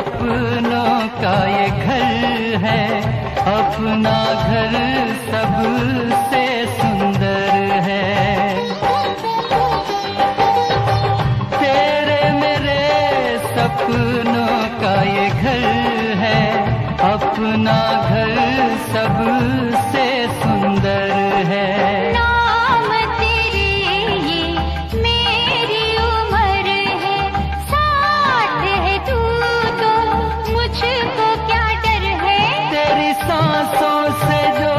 सपनों का ये घर है, अपना घर सबसे सुंदर है। तेरे मेरे सपनों का ये घर है, अपना घर सबसे सुंदर है। नाम तेरे ये मेरी उम्र है, साथ है तू तो मुझको क्या डर है। तेरी सांसों से जो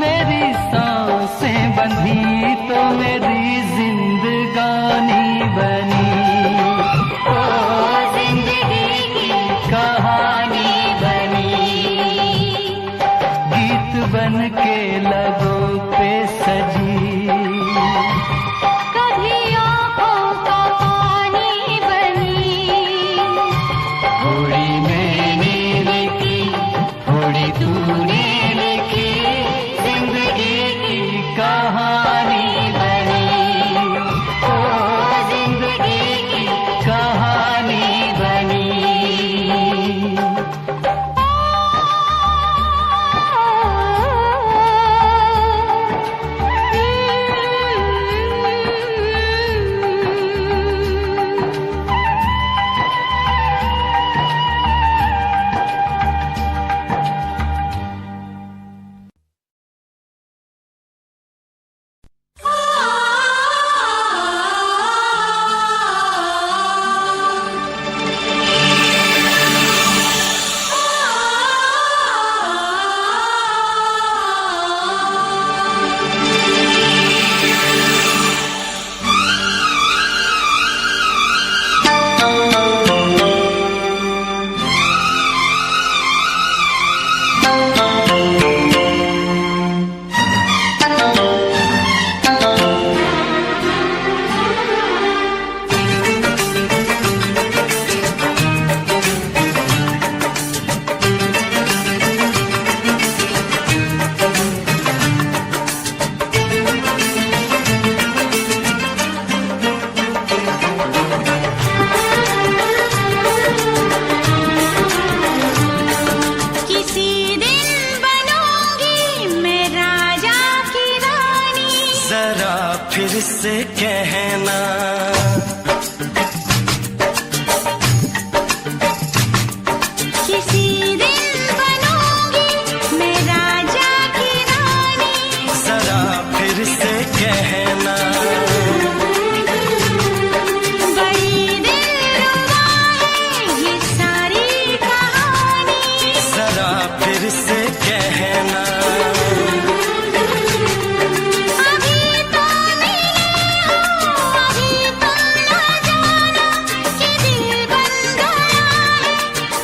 मेरी सांसें बंधी, तो मेरी जिंदगानी बनी। ओ जिंदगी की कहानी बनी, गीत बन के लबों पे सजी, कभी आँखों का पानी बनी। थोड़ी मैंने लिखी, थोड़ी तूने लिखी, जिंदगी की कहानी बनी। ओ जिंदगी की कहानी बनी। किसी दिन बनूंगी मैं राजा की रानी, जरा फिर से कहना, किसी दिन बनूंगी मैं राजा की रानी। जरा फिर से कहना, बड़ी दिलरुबा है ये सारी कहानी, जरा फिर से कहना। अभी तो मिले हो, अभी तो न जाना कि दिल बन गया है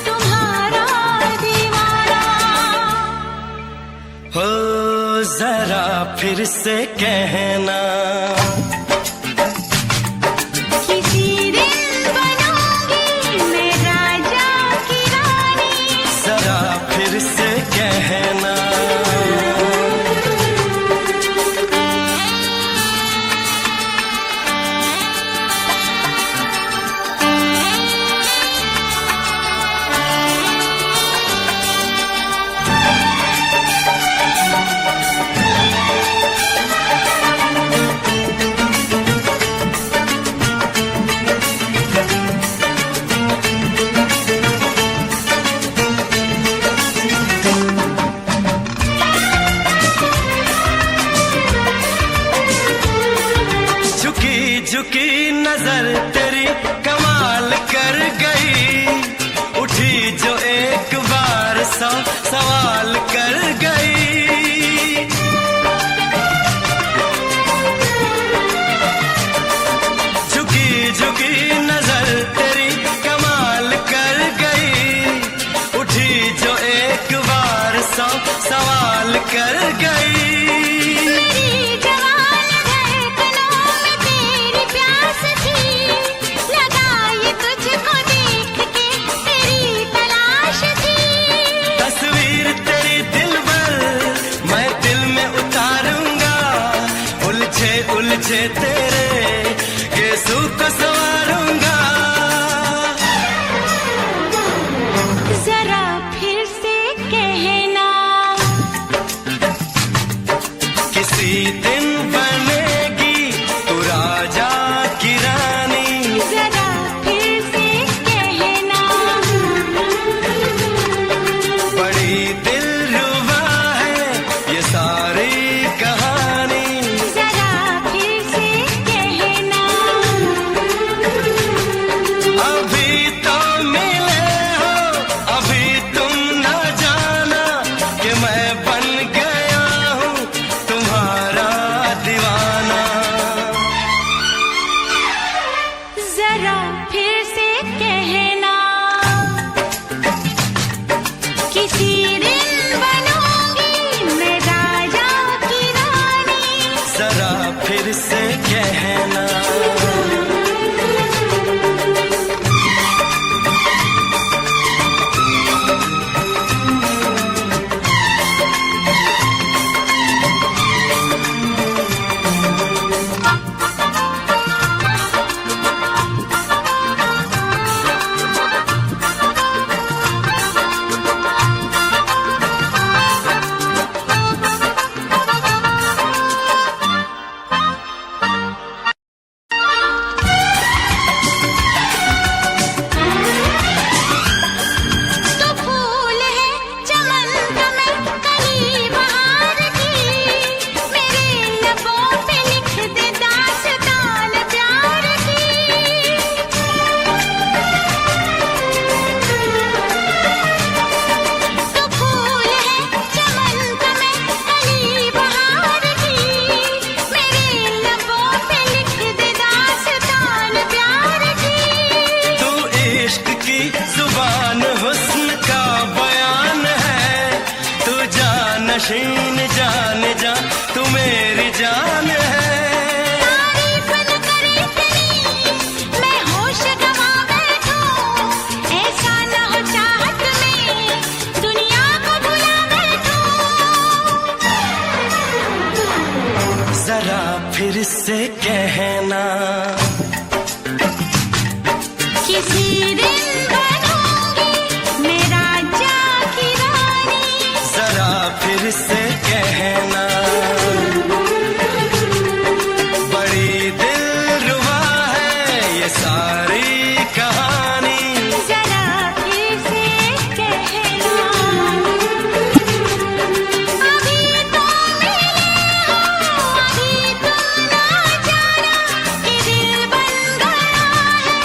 तुम्हारा दीवाना। हो जरा फिर से कहना, किसी दिन बनूंगी मैं राजा की रानी, जरा फिर से कहना। जरा फिर से कहना, किसी दिन बनूंगी मैं राजा की रानी। जरा फिर से कहना, नशीन जान जा तू मेरी जान है। तारीफ न करे तेरी मैं होश गवा बैठूं, ऐसा न हो चाहत में दुनिया को भुला बैठूं। जरा फिर से कहना, किसी दिन बनूंगी मैं राजा की रानी। जरा फिर से कहना, बड़ी दिलरुबा है ये सारी कहानी। जरा फिर से कहना, अभी तो मिले हो, अभी तुम ना जाना कि दिल बन गया है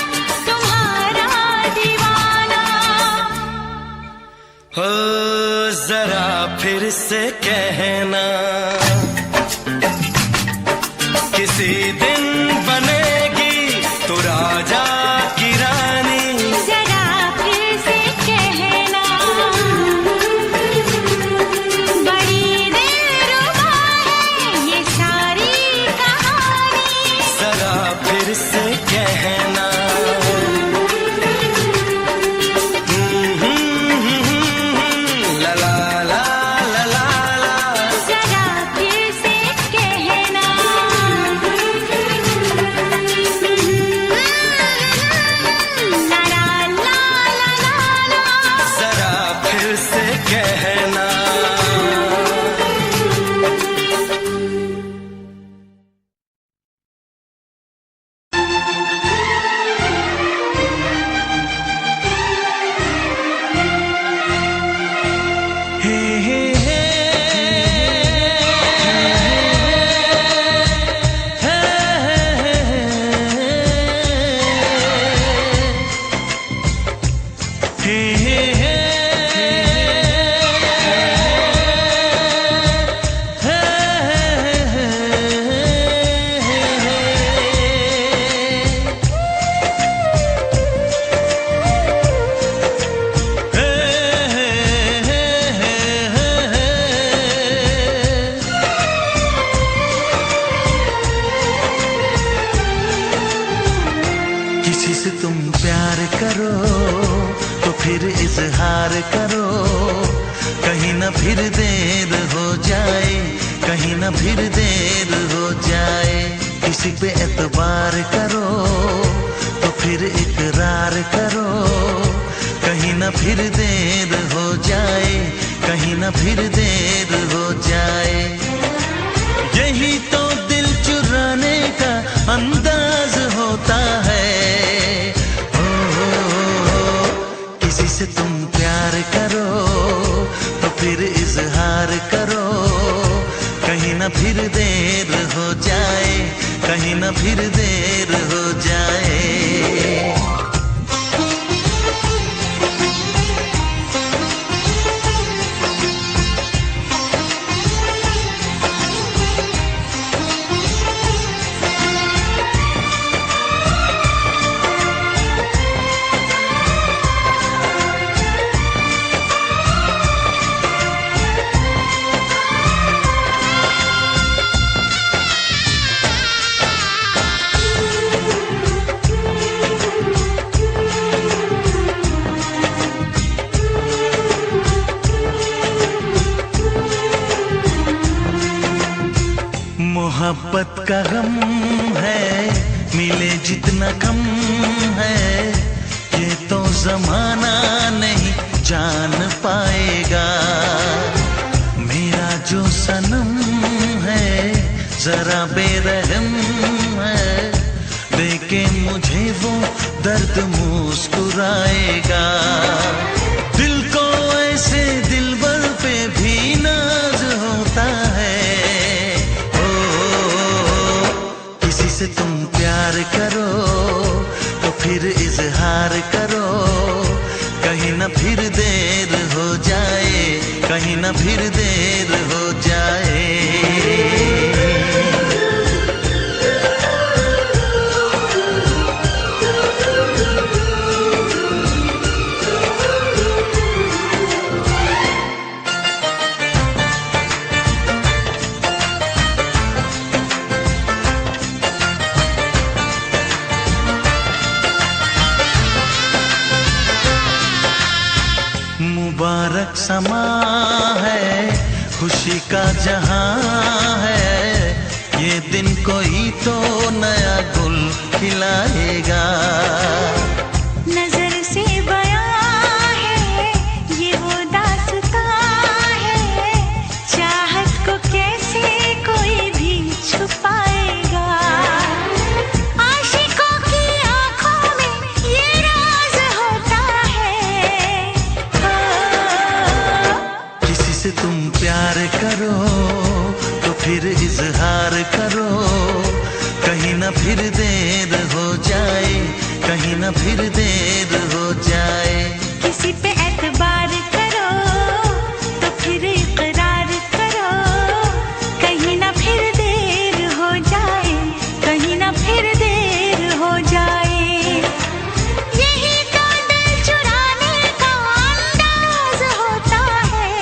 तुम्हारा दीवाना। हो जरा फिर से कहना, किसी दिन बनेगी तू राजा की रानी। जरा फिर से कहना, बड़ी दिलरुबा है ये सारी कहानी। जरा फिर से कहना, ला ला ला ला ला ला। जरा फिर से कहना, ला ला ला ला ला ला। जरा फिर से कहना, हे हे हे किसी से तुम प्यार करो तो फिर इजहार करो, कहीं ना फिर देर हो जाए, कहीं ना फिर देर हो जाए। किसी पे एतबार करो तो फिर इकरार करो, कहीं ना फिर देर हो जाए, कहीं ना फिर देर हो जाए। यही तो दिल चुराने का अंदाज होता है। किसी से तुम प्यार करो तो फिर इजहार करो, कहीं ना फिर देर हो जाए, कहीं ना फिर देर हो जाए। मोहब्बत का गम है, मिले जितना कम है, ये तो जमाना नहीं जान पाएगा। मेरा जो सनम है जरा बेरहम है, देखे मुझे वो दर्द मुस्कुराएगा। दिल को ऐसे दिलबर पे भी नाज होता है। किसी से तुम प्यार करो तो फिर इजहार करो, कहीं ना फिर देर हो जाए, कहीं ना फिर देर हो जाए। मुबारक समा है, खुशी का जहां है, ये दिन कोई तो नया गुल खिलाएगा। नजर से बयां है ये वो दास्तां है, चाहत को कैसे कोई भी छुपाएगा। आशिकों की आंखों में ये राज होता है। किसी से तुम प्यार करो तो फिर इजहार करो, कहीं ना फिर देर हो जाए, कहीं ना फिर देर हो जाए। किसी पे एतबार करो तो फिर इकरार करो, कहीं ना फिर देर हो जाए, कहीं ना फिर देर हो जाए। यही तो दिल चुराने का अंदाज होता है।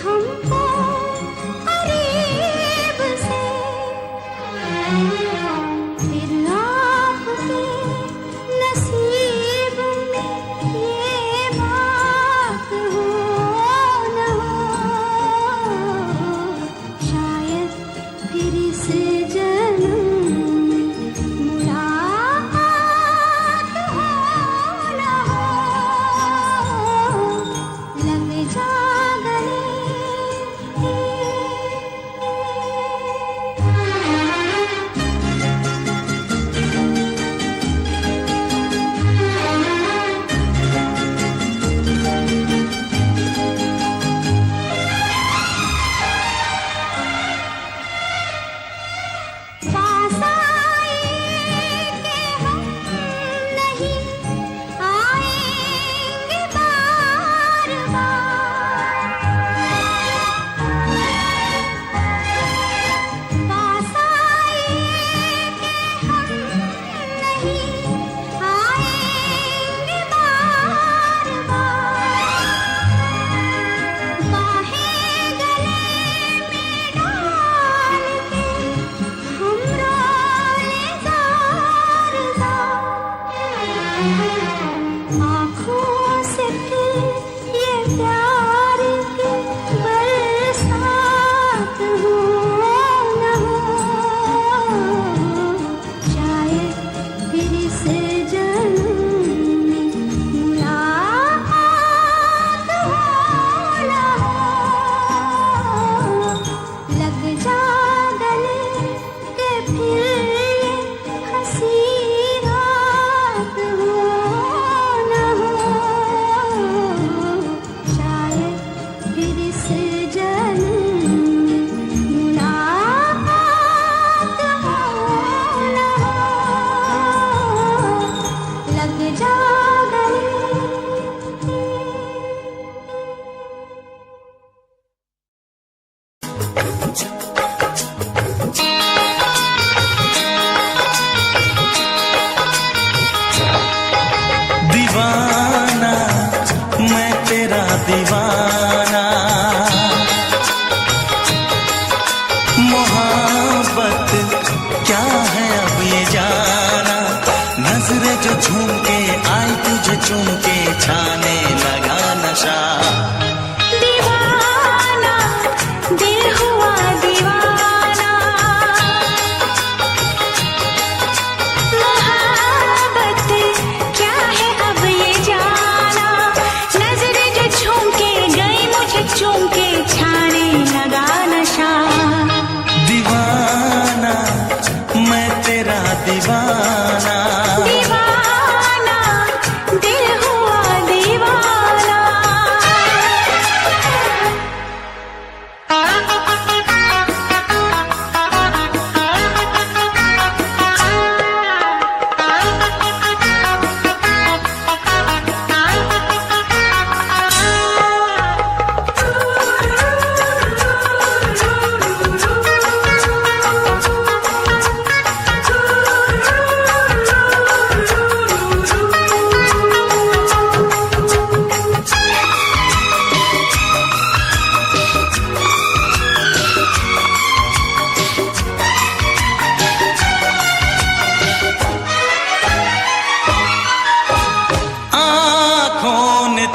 हमको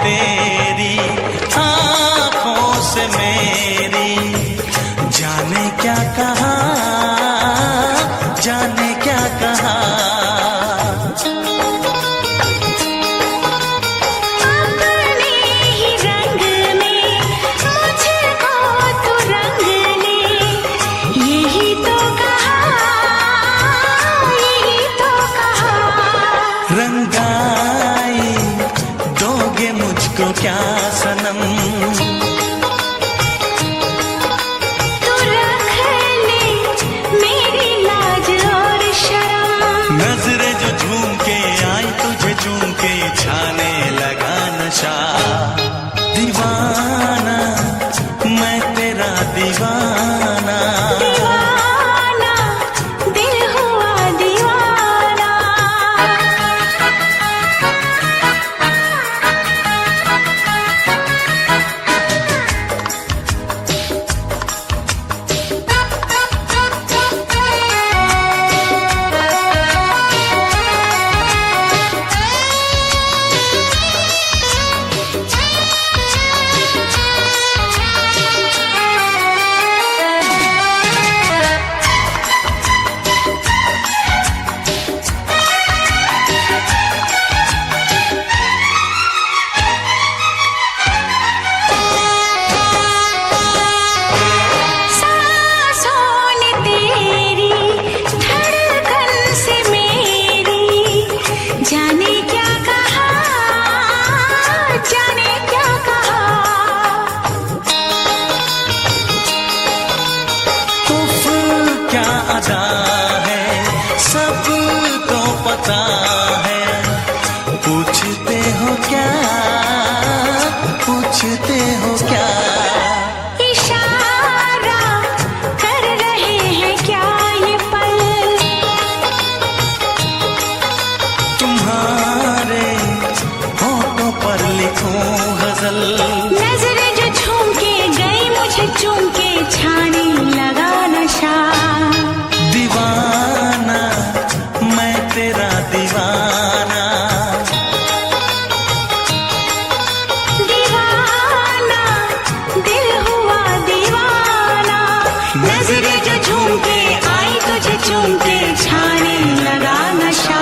तेरी आँखों से मेरी, जाने क्या कहा, जाने क्या कहा। अपने ही रंग में मुझको तू रंग ले, यही तो कहा, यही तो कहा। रंगाई दोगे मुझको क्या सनम, तू रख ले मेरी लाज और शर्म। नजरें जो झूम के आई तुझे चूम के, छाने लगा नशा। दीवाना मैं तेरा दीवाना, दीवाना दिल हुआ दीवाना। सांसों ने तेरी धड़कन से मेरी, जाने क्या कहा, जाने क्या कहा। उफ क्या अदा है, सबको पता है। पूछते हो क्या, पूछते हो क्या। इशारा कर रहे हैं क्या ये पल, तुम्हारे होठों पर लिखूं गजल। नजरें जो झूम के गई मुझे चूम के, छाने लगा नशा। दीवाना मैं तेरा दीवाना, दीवाना दिल हुआ दीवाना। नजरें जो झूम के आई तुझे चूम के, छाने लगा नशा।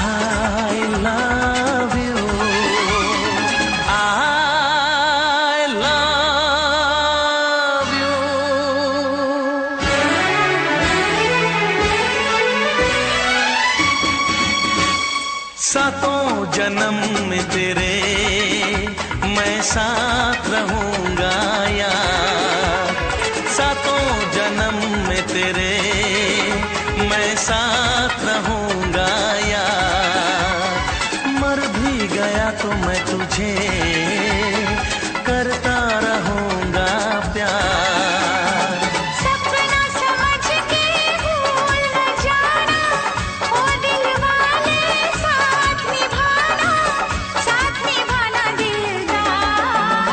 I love you, I love you। सातों जन्म में तेरे मैं साथ रहूंगा यार, सातों जन्म में तेरे मैं साथ रहूंगा यार। मर भी गया तो मैं तुझे करता रहूंगा प्यार। सपना समझ के भूल न जाना, ओ दिल वाले साथ निभाना, साथ निभाना दिलदार।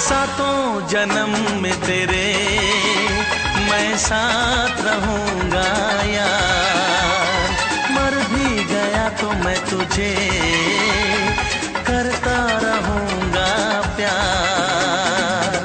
सातों जन्म में तेरे मैं साथ रहूंगा यार। मर भी गया तो मैं तुझे करता रहूंगा प्यार।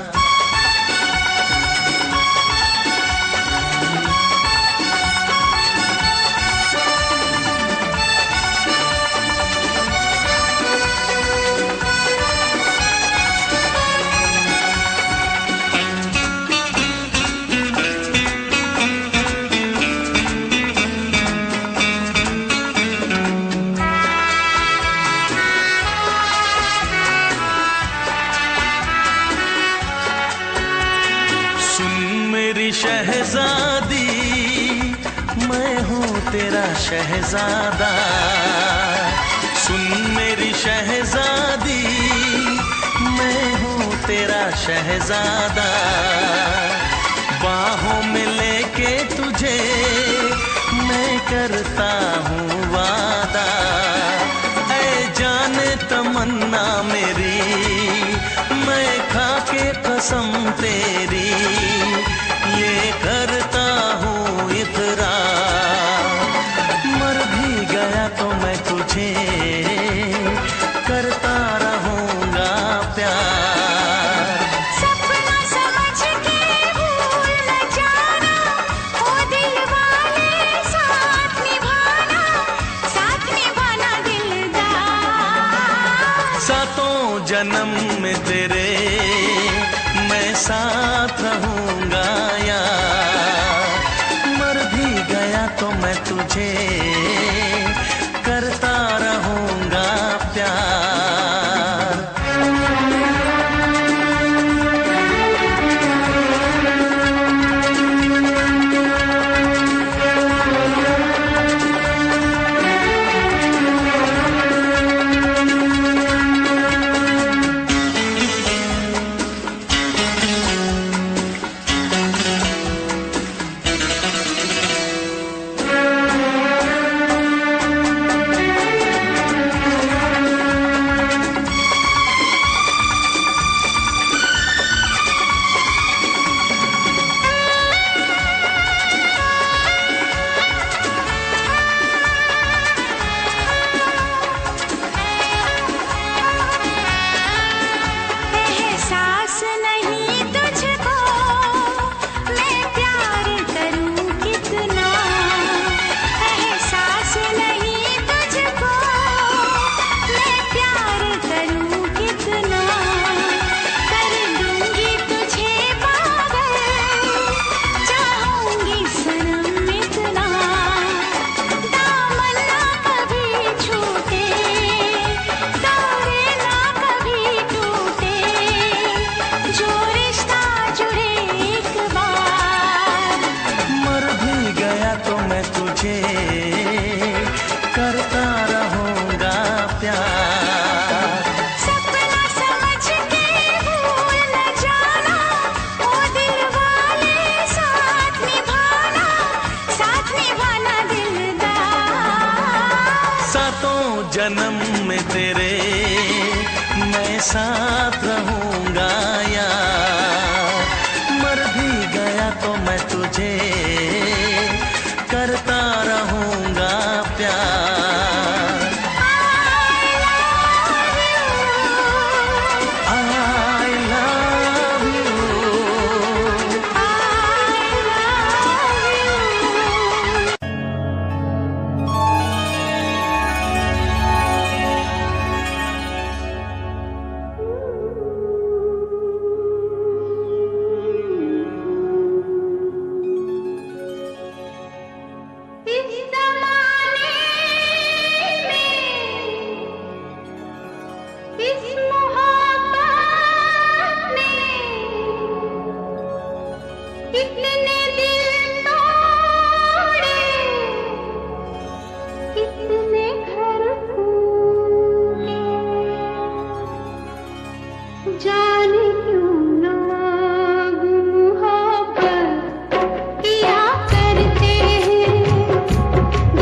मेरी शहजादी, मैं हूँ तेरा शहजादा। सुन मेरी शहजादी, मैं हूँ तेरा शहजादा। बाहों में लेके तुझे मैं करता हूँ वादा। ऐ जाने तमन्ना मेरी, मैं खा के कसम तेरी ये करता हूँ इकरार। मर भी गया तो मैं तुझे करता रहूँगा प्यार। सपना समझ के भूल न जाना, ओ दिल वाले साथ निभाना दिलदार। सातों जन्म में तेरे मैं साथ रहूँगा यार। मर भी गया तो मैं तुझे करता रहूँगा प्यार। एहसास नहीं तुझको मैं प्यार करूं कितना, एहसास नहीं तुझको मैं प्यार करूं कितना। कर दूंगी तुझे पागल, चाहूंगी सनम इतना। दामन ना कभी छूटे, सारे ना कभी टूटे, जो रिश्ता जुड़े एक बार। मर भी गया तो मैं तुझे करता रहूँगा प्यार। सपना समझ के भूल न जाना, ओ दिल वाले साथ निभाना दिलदार। सातों जन्म में तेरे मैं साथ रहूँगा यार। मर भी गया तो मैं तुझे करता रहूँगा प्यार। I love you। इस ज़माने में, इस मोहब्बत में कितने दिल तोड़े, कितने घर फूटे। जाने क्यों लोग मोहब्बत किया करते हैं,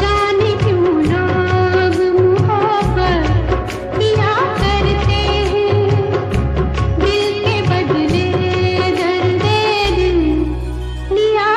जाने क्यों लोग मोहब्बत किया करते हैं। दिल के बदले दर्द दिल लिया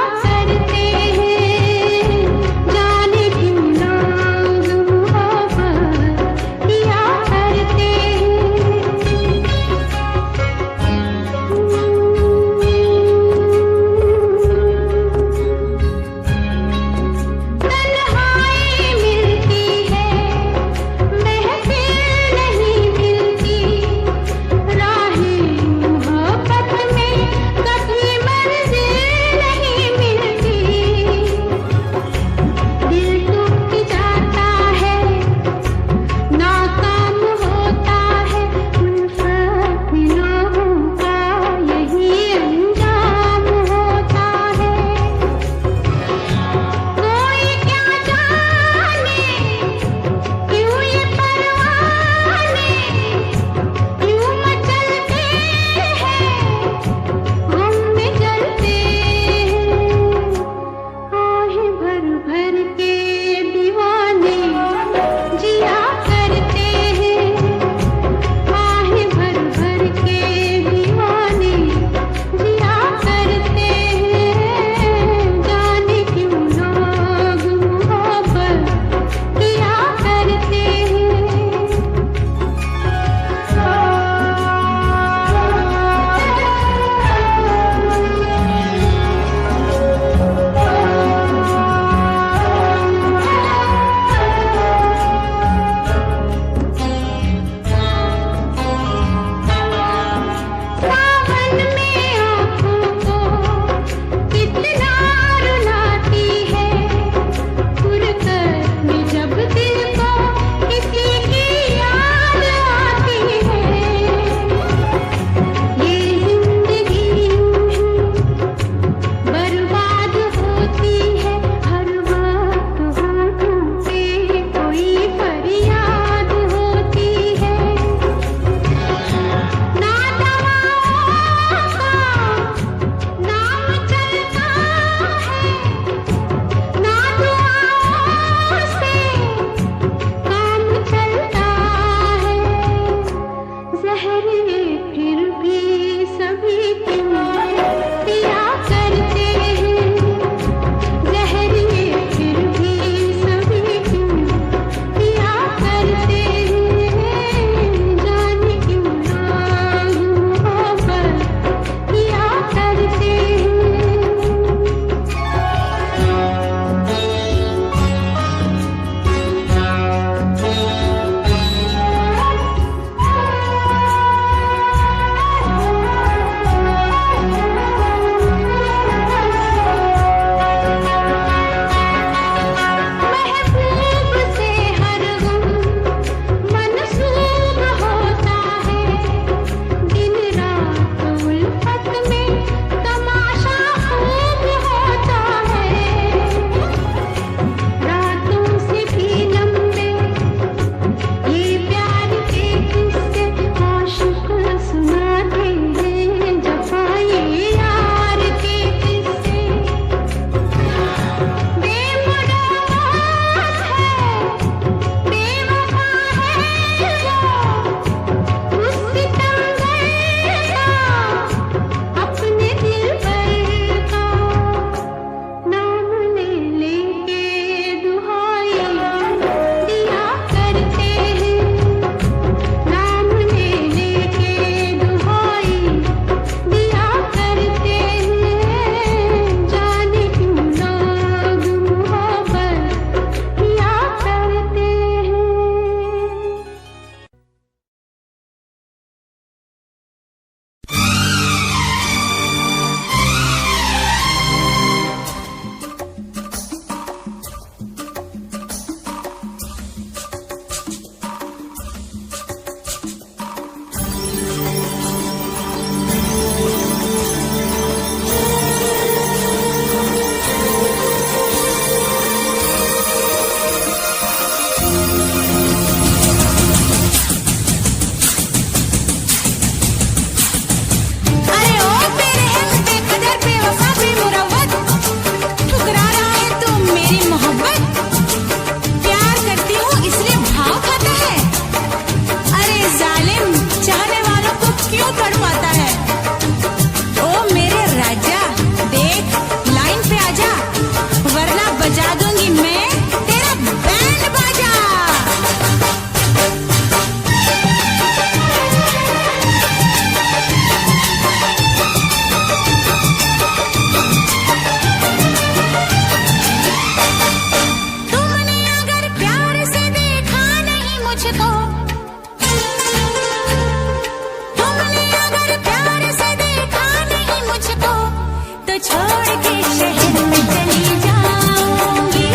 तो छोड़ के शहर में चली जाऊंगी,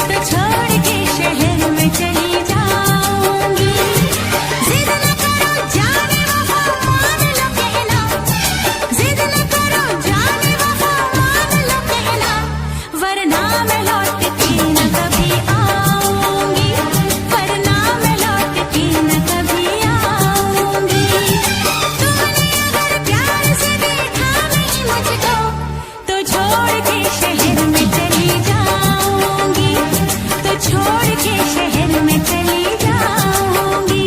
तो छोड़ के शहर में चली जाऊंगी। जिद न करो जाने वफा मान लो कहना, जिद न करो जाने वफा मान लो कहना, वरना मैं लौट के न कभी आऊंगी, वरना मैं लौट के न कभी आऊंगी। तुमने अगर प्यार से देखा नहीं मुझको, तो छोड़ के शहर में चली जाऊंगी, तो छोड़ के शहर में चली जाऊंगी।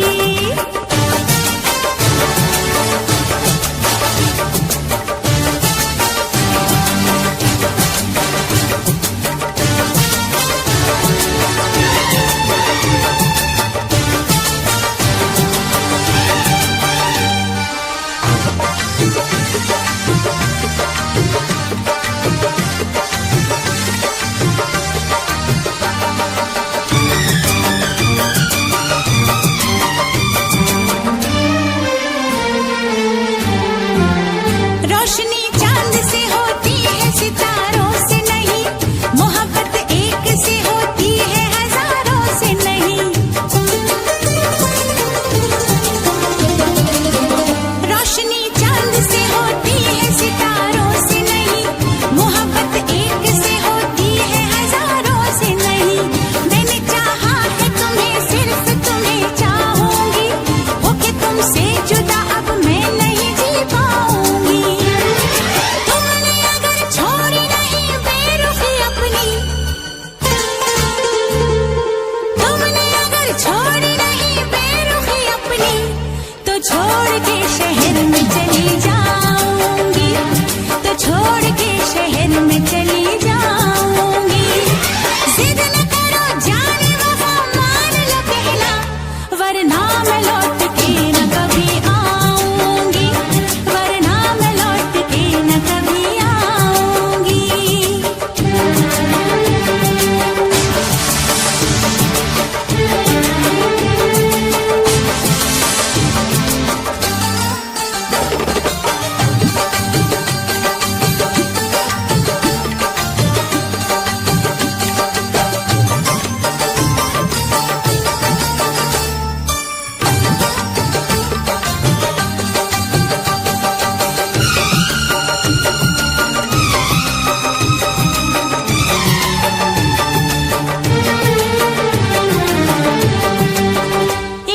रोशनी चांद से होती है सितारों से नहीं, मोहब्बत एक से होती है हजारों से नहीं। रोशनी चांद से होती है सितारों से नहीं, मोहब्बत एक से होती है हजारों से नहीं। मैंने चाहा है तुम्हें, सिर्फ तुम्हें चाहूंगी, होके तुमसे जुदा अब मैं नहीं जी पाऊंगी। तुमने अगर छोड़ी नहीं बेरुखी अपनी, तुमने अगर छोड़ी नहीं बेरुखी अपनी, तो छोड़ के शहर में चली जाऊंगी, तो छोड़ के शहर में चली जाऊंगी। जिद न करो जाने वफा मान लो कहना, वरना मैं लौट के न कभी आऊंगी, वरना मैं लौट के न कभी आऊंगी।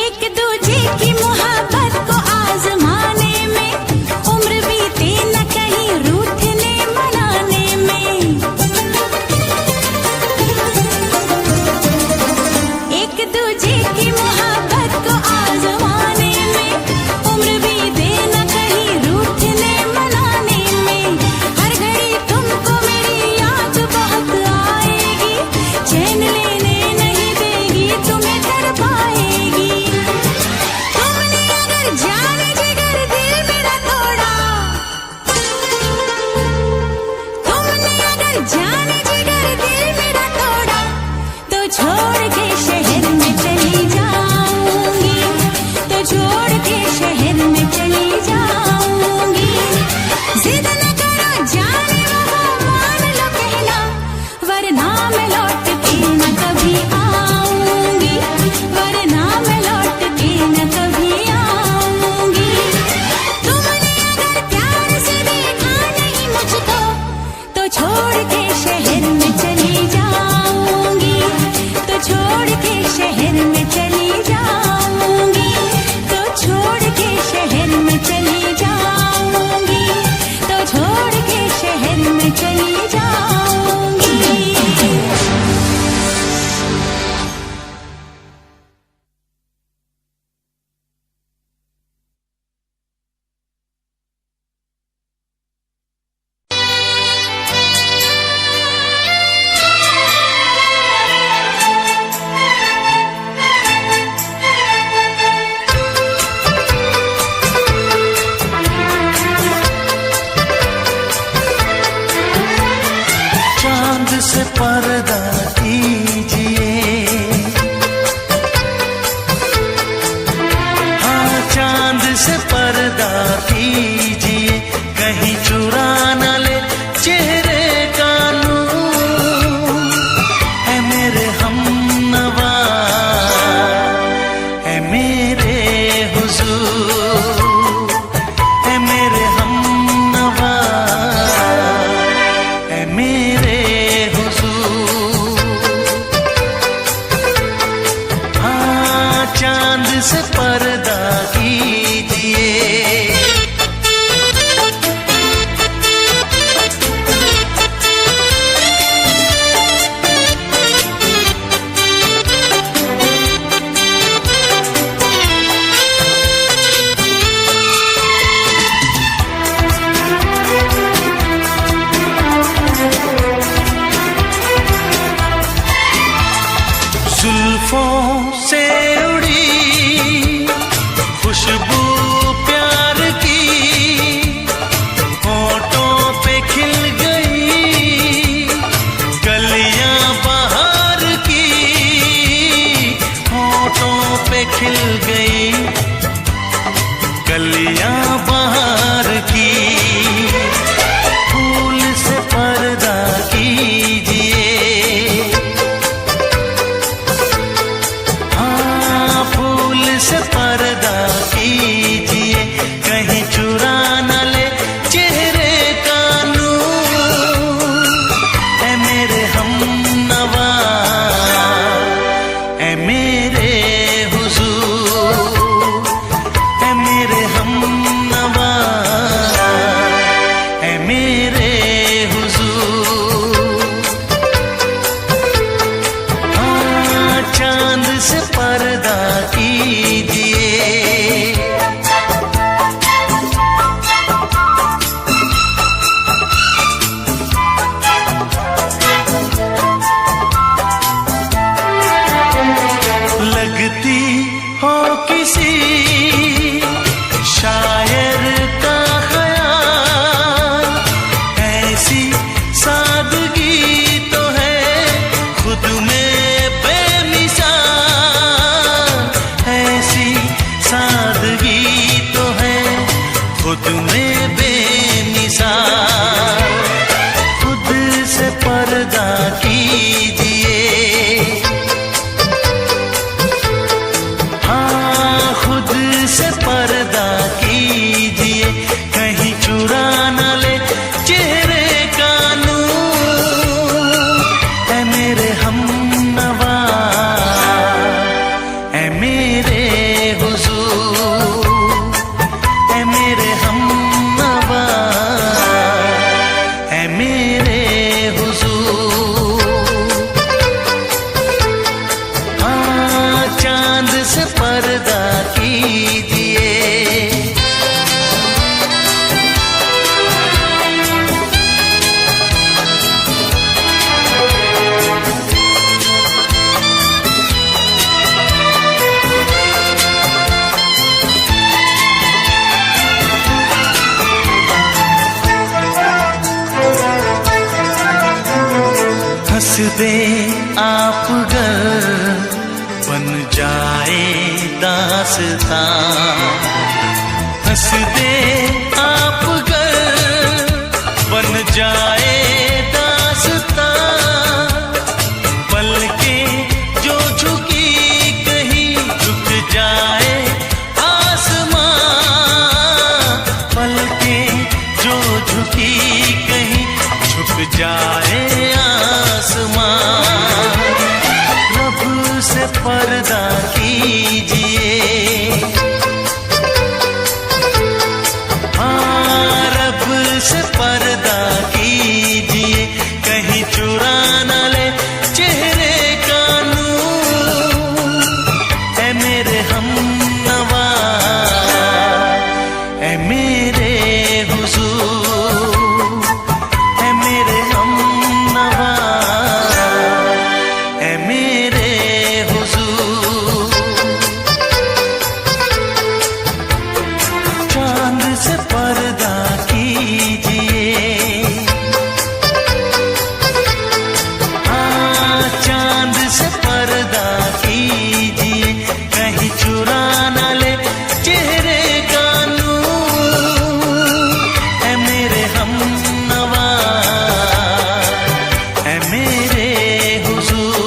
एक दूजे की मोहब्बत को आजमाने में, उम्र बीते न कहीं रूठने मनाने में। एक दूजे की मोहब्बत को आजमाने में, उम्र बीते न कहीं रूठने मनाने में। हर घड़ी तुमको मेरी याद बहुत आएगी, चैन लेने नहीं देगी, तुम्हें तड़पाएगी। तुमने अगर जाने जिगर दिल मेरा तोड़ा, तुमने अगर जाने जिगर दिल मेरा तोड़ा, तो छोड़ के शहर में चली जाऊंगी, तो छोड़ के शहर में चली जाऊंगी। जिद न करो जाने वफा मान लो कहना, वरना मैं लौट के न कभी आऊंगी, वरना मैं लौट के न कभी आऊंगी। तुमने अगर प्यार से देखा नहीं मुझको, तो छोड़ के शहर में चली जाऊंगी, तो छोड़ के शहर में चली जाऊंगी, तो छोड़ के शहर में चली जाऊंगी, तो छोड़ के शहर में चली जाऊंगी। चांद से पर्दा कीजिए, हाँ चांद से पर्दा कीजिए, कहीं चुरा न ले चेहरा से पर्दा कीजिए। लगती हो किसी शायर का ख्याल, ऐसी सादगी तो है खुद में बेमिसाल, ऐसी सादगी तो है खुद में बेमिसाल। खुद से पर्दा कीजिए, से पर्दा कीजिए, कहीं चुरा न ले चेहरे का नूर। ऐ मेरे हमनवा, ऐ मेरे हुजूर, ऐ मेरे हमनवा, ऐ मेरे हुजूर। हाँ, चांद से पर्दा कीजिए। हंस दे आप गर बन जाए दास्तां, हंस दे आप गर बन जाए दास्तां। पलकें जो झुकी कहीं झुक जाए आसमां, पलकें जो झुकी कहीं झुक जाए आसमां। रब से पर्दा कीजिए, हाँ रब से पर्दा कीजिए, कहीं चुरा न ले चेहरे का नूर। ऐ मेरे हमनवा, ऐ मेरे हुजूर, ऐ मेरे हमनवा, ऐ मेरे हुजूर। चांद से पर्दा कीजिए, हाँ चांद से पर्दा कीजिए, कहीं चुरा न ले चेहरे का नूर। ऐ मेरे हमनवा, ऐ मेरे हुजूर।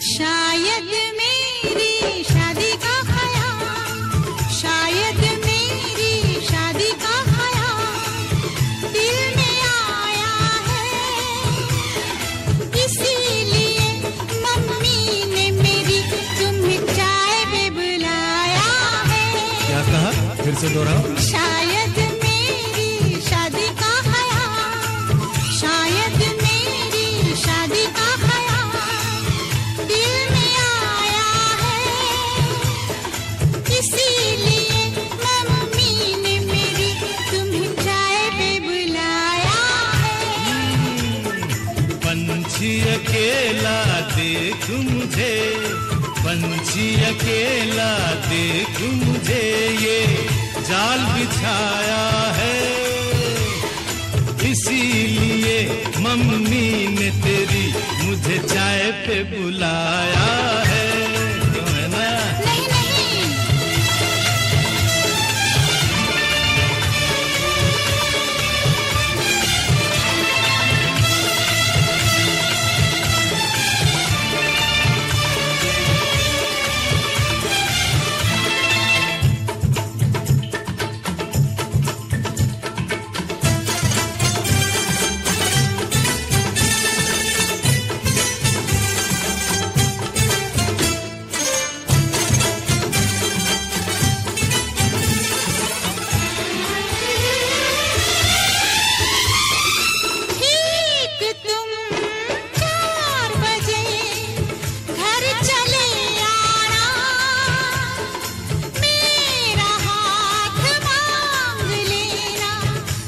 शायद मेरी शादी का ख्याल, शायद मेरी शादी का ख्याल दिल में आया है, इसीलिए मम्मी ने मेरी तुम्हें चाय पे बुलाया है। क्या कहा? फिर से दोहराओ। शायद मेरी शादी का ख्याल, शायद मेरी शादी का ख्याल दिल में आया है, इसीलिए मम्मी ने मेरी तुम्हें चाय पे बुलाया है। पंछी अकेला देख मुझे, पंछी अकेला देख मुझे, ये जाल बिछाया है। मुझे चाय पे बुलाया है, क्यों है ना? नहीं नहीं, ठीक तुम 4 बजे घर चले आना, मेरा हाथ मांग लेना,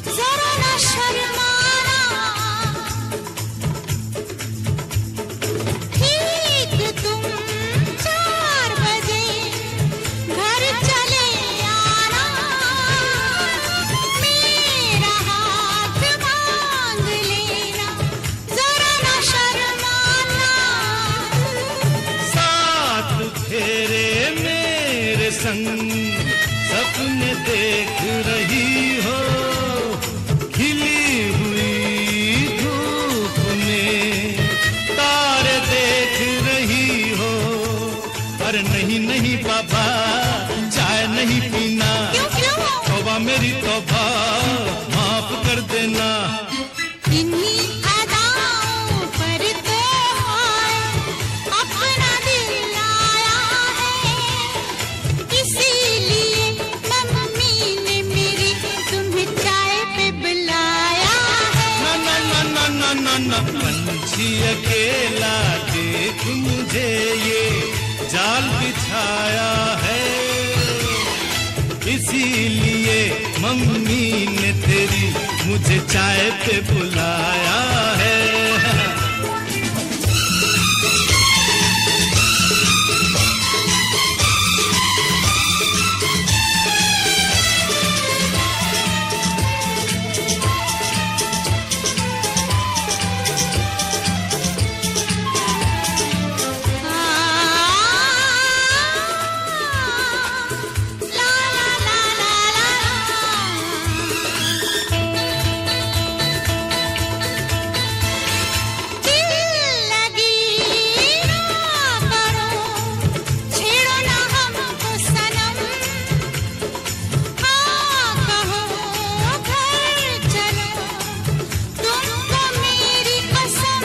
जरा न शर्माना। ठीक तुम 4 बजे घर चले आना, मेरा हाथ मांग लेना, जरा न शर्माना। साथ फेरे मेरे संग सपने देख रही हो, खिली हुई धूप में तारे देख रही हो। अरे नहीं नहीं बाबा, चाय नहीं पीना, क्यों क्यों? तौबा मेरी तौबा, माफ कर देना। इन्हीं अदाओं पर तो हाय अपना दिल आया है, इसीलिए मम्मी ने मेरी तुम्हें चाय पे बुलाया है। ना ना ना ना ना ना ना, पंछी अकेला देख मुझे ये जाल बिछाया है, इसीलिए मम्मी ने तेरी मुझे चाय पे बुलाया है। ला ला ला ला ला, दिल लगी ना करो, छेड़ो ना हमको सनम, हाँ कहो घर चलो, तुमको मेरी कसम।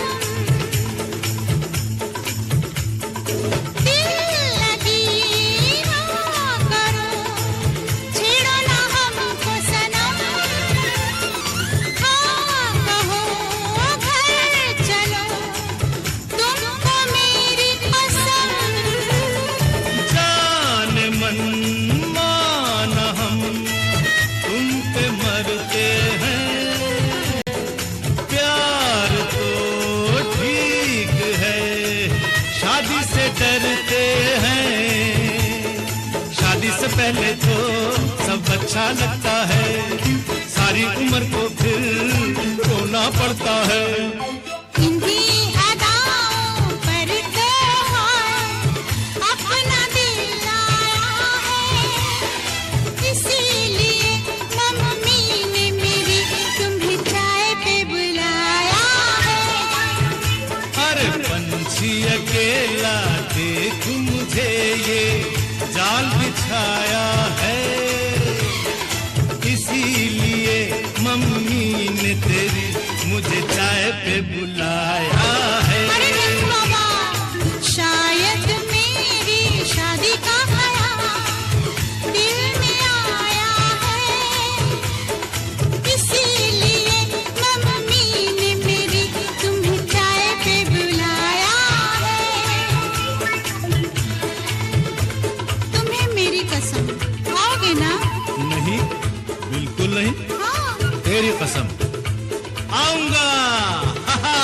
दिल लगी ना करो, छेड़ो ना हमको सनम, हाँ कहो घर चलो, तुमको मेरी कसम। जान मन मान हम तुम पे मरते हैं, प्यार तो ठीक है, शादी से डरते हैं। शादी से पहले तो सब अच्छा लगता है, सारी उम्र को फिर रोना पड़ता है। इन्हीं अदाओं पर तो हाय अपना दिल आया है, इसीलिए मम्मी ने मेरी तुम्हें चाय पे बुलाया है। अरे पंछी अकेला देख मुझे ये जाल बिछाया है, इसीलिए मम्मी ने तेरी मुझे चाय पे बुलाया है। अरे नहीं बाबा, शायद मेरी शादी का ख्याल दिल में आया है, इसीलिए मम्मी ने मेरी तुम्हें चाय पे बुलाया है। तुम्हें मेरी कसम, आओगे ना? नहीं, बिल्कुल नहीं, हाँ। तेरी कसम आऊंगा। हा हा।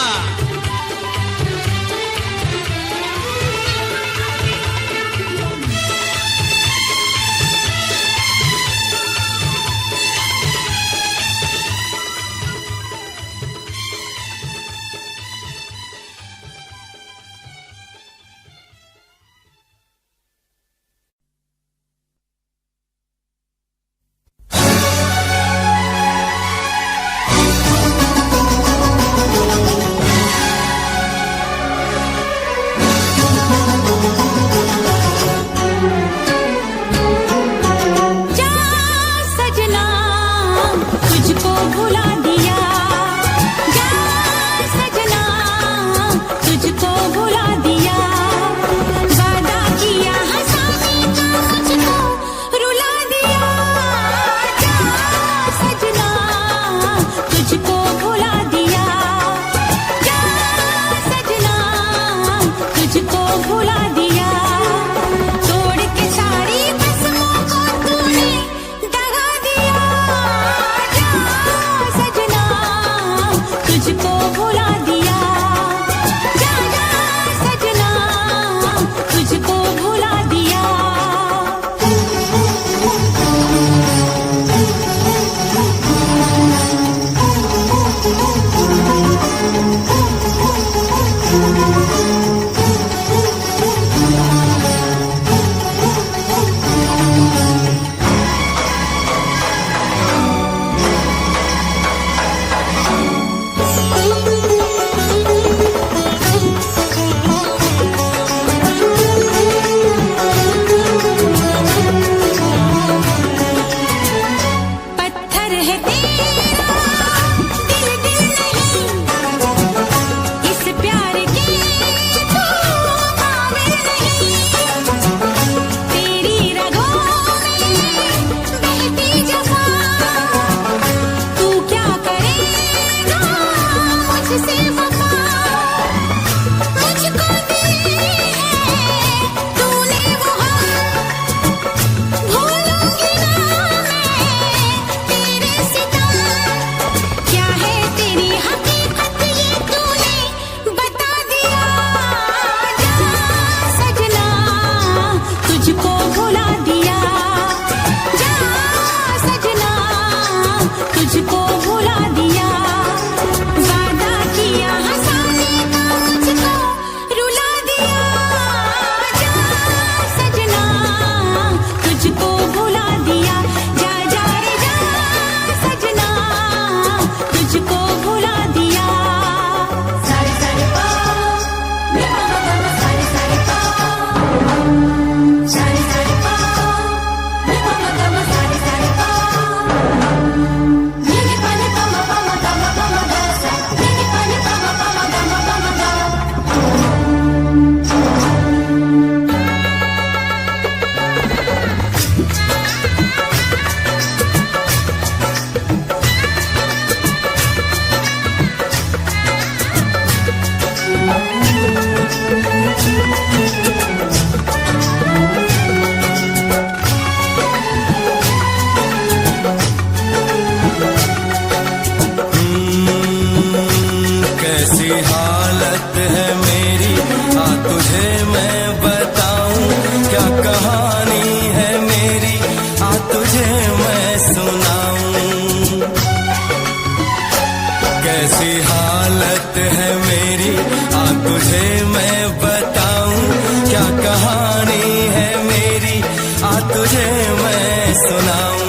तुझे मैं सुनाऊं।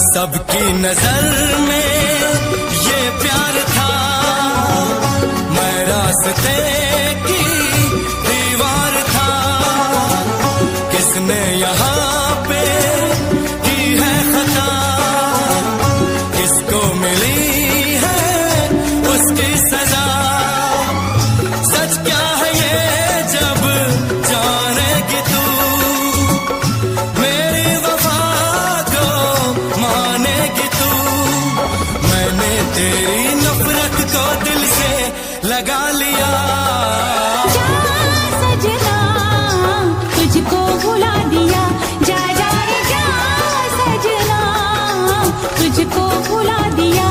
सबकी नजर में ये प्यार था, मैं रास्ते की दीवार था। किसने यहाँ पे की है खता, किसको मिली है उसकी सजा। सच क्या है ये जब जानेगी तू, मेरी वफा को मानेगी तू। मैंने तेरी नफरत को दिल से लगा लिया। जा सजना तुझको भुला दिया, जा जा रे जा सजना तुझको भुला दिया।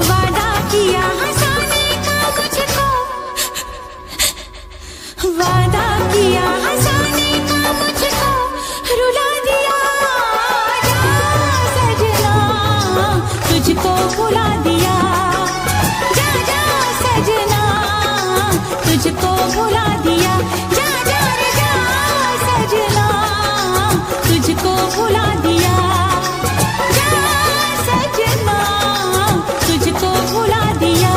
वादा किया हंसाने का मुझको, वादा किया हंसाने का मुझको रुला दिया। जा सजना तुझको भुला दिया, जा जा सजना तुझको भुला दिया। जा जा रे जा सजना तुझको भुला दिया, जा सजना तुझको भुला दिया।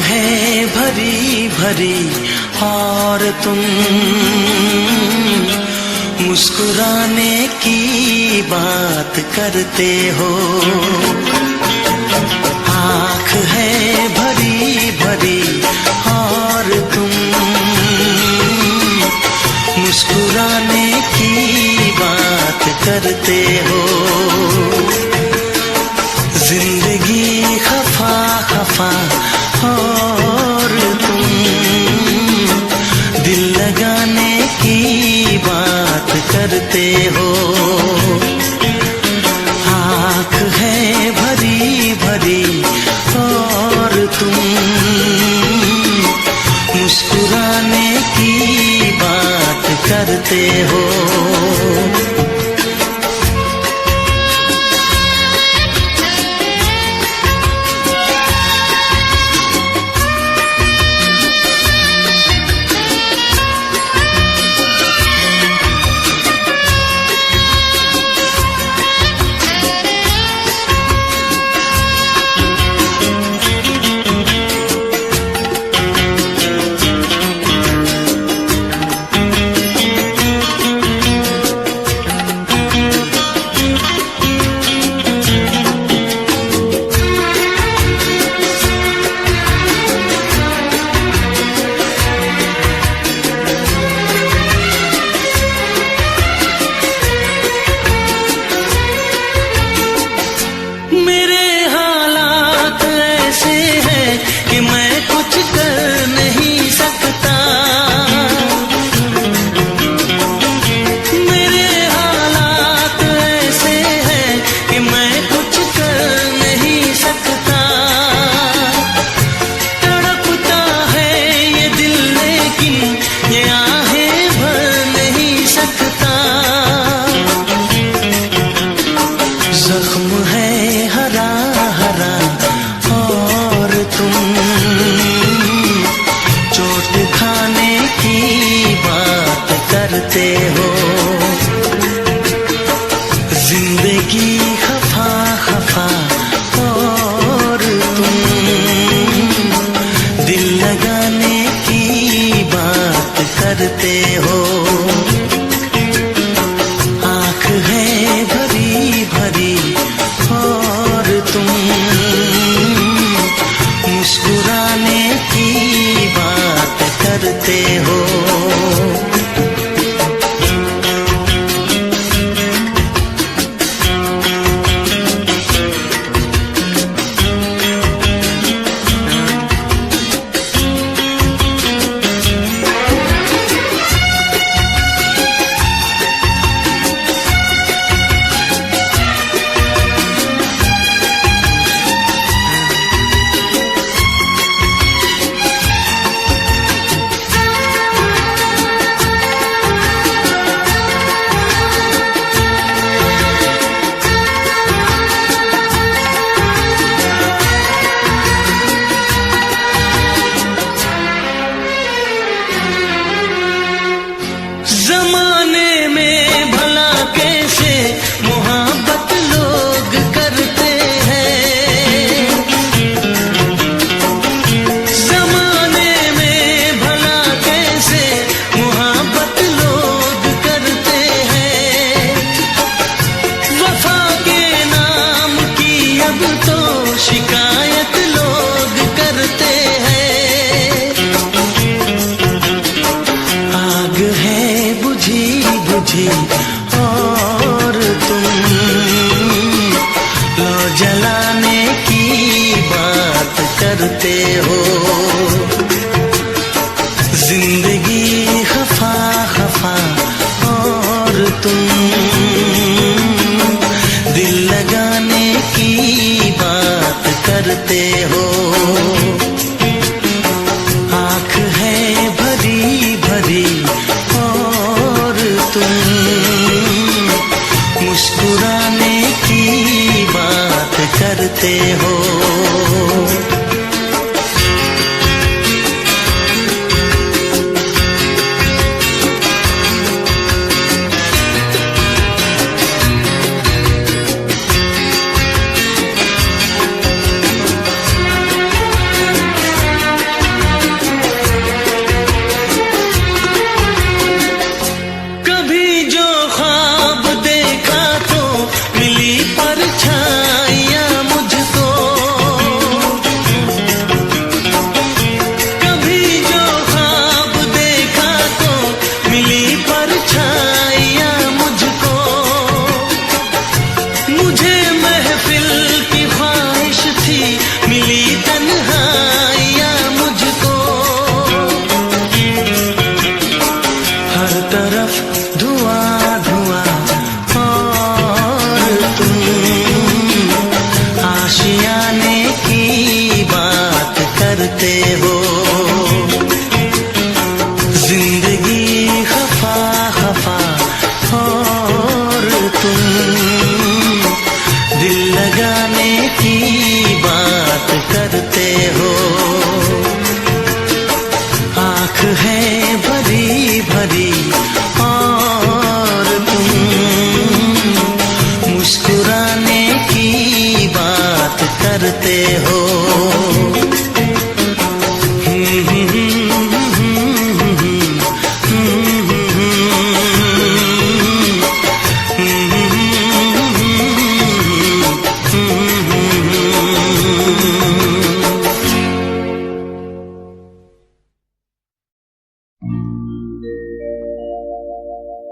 है भरी भरी और तुम मुस्कुराने की बात करते हो। आँख है भरी भरी और तुम मुस्कुराने की बात करते हो। जिंदगी खफा खफा और तुम दिल लगाने की बात करते हो। आँख है भरी भरी और तुम मुस्कुराने की बात करते हो। करते हो। आँख है भरी भरी और तुम मुस्कुराने की बात करते हो।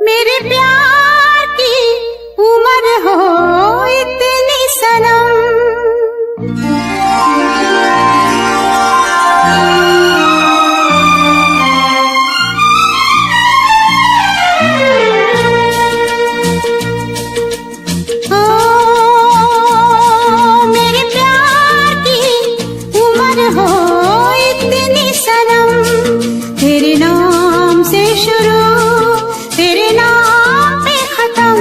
मेरे प्यार की उम्र हो इतनी सनम, मेरे प्यार की उम्र हो इतनी सनम, तेरे नाम से शुरू तेरे नाम पे खत्म,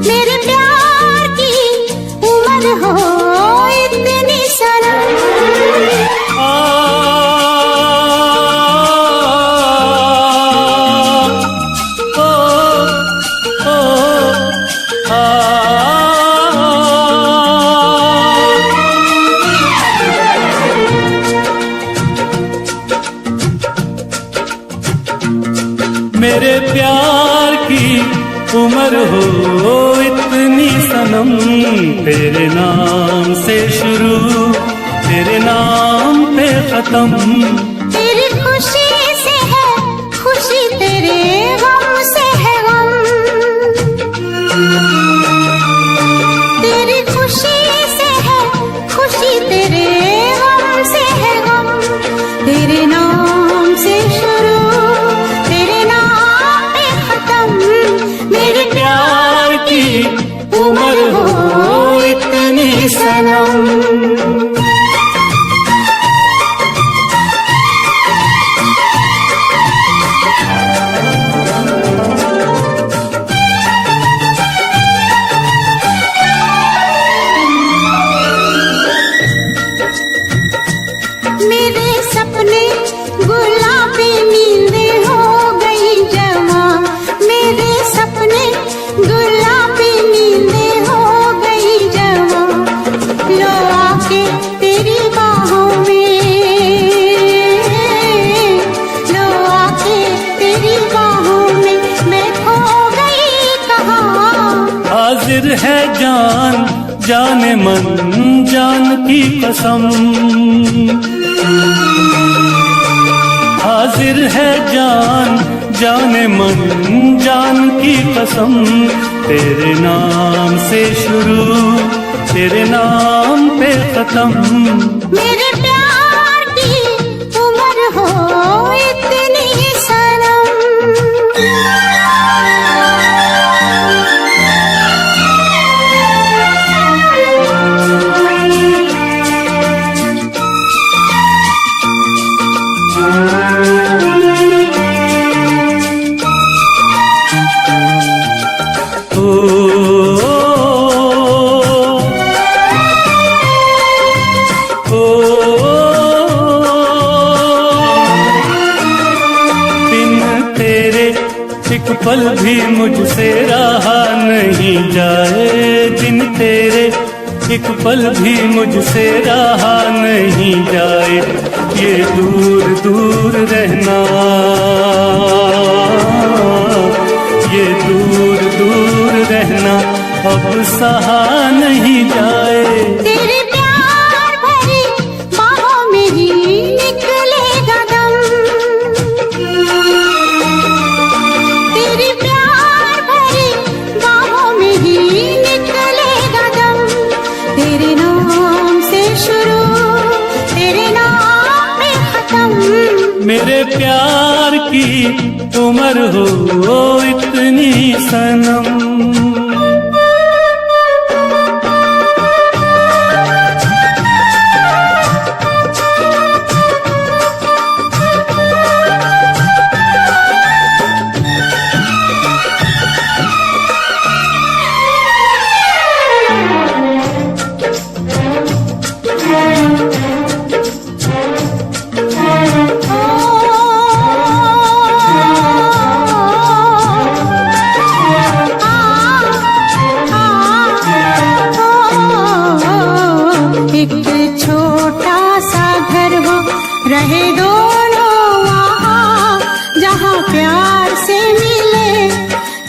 मेरे प्यार की उम्र हो इतनी सनम। मेरे प्यार की उम्र हो इतनी सनम, तेरे नाम से शुरू तेरे नाम पे खत्म, तेरी खुशी से है खुशी तेरे गम से है गम, तेरी खुशी से है खुशी तेरे गम से है गम, तेरे नाम से शुरू तेरे नाम पे खत्म, मेरे प्यार की उम्र हो इतनी सनम। मेरे सपने गुलाबी नींदें हो गई जमा, मेरे सपने गुलाबी नींदें हो गई जमा, लो आके तेरी बाहों में, लो आके तेरी बाहों में मैं खो गई कहाँ। हाजिर है जान जाने मन जान की कसम, हाजिर है जान जाने मन जान की कसम, तेरे नाम से शुरू तेरे नाम पे खत्म, मेरे प्यार की उम्र हो इतनी सनम। पल भी मुझसे रहा नहीं जाए दिन तेरे, एक पल भी मुझसे रहा नहीं जाए। ये दूर दूर रहना, ये दूर दूर रहना अब सहा नहीं जाए। तेरे प्यार भरी बाहों में ही निकलेगा दम, तेरे प्यार भरी बाहों में ही निकलेगा दम। तेरे नाम से शुरू, तेरे नाम पे खत्म। मेरे प्यार की उम्र हो इतनी सनम। रहे दोनों वहाँ जहाँ प्यार से मिले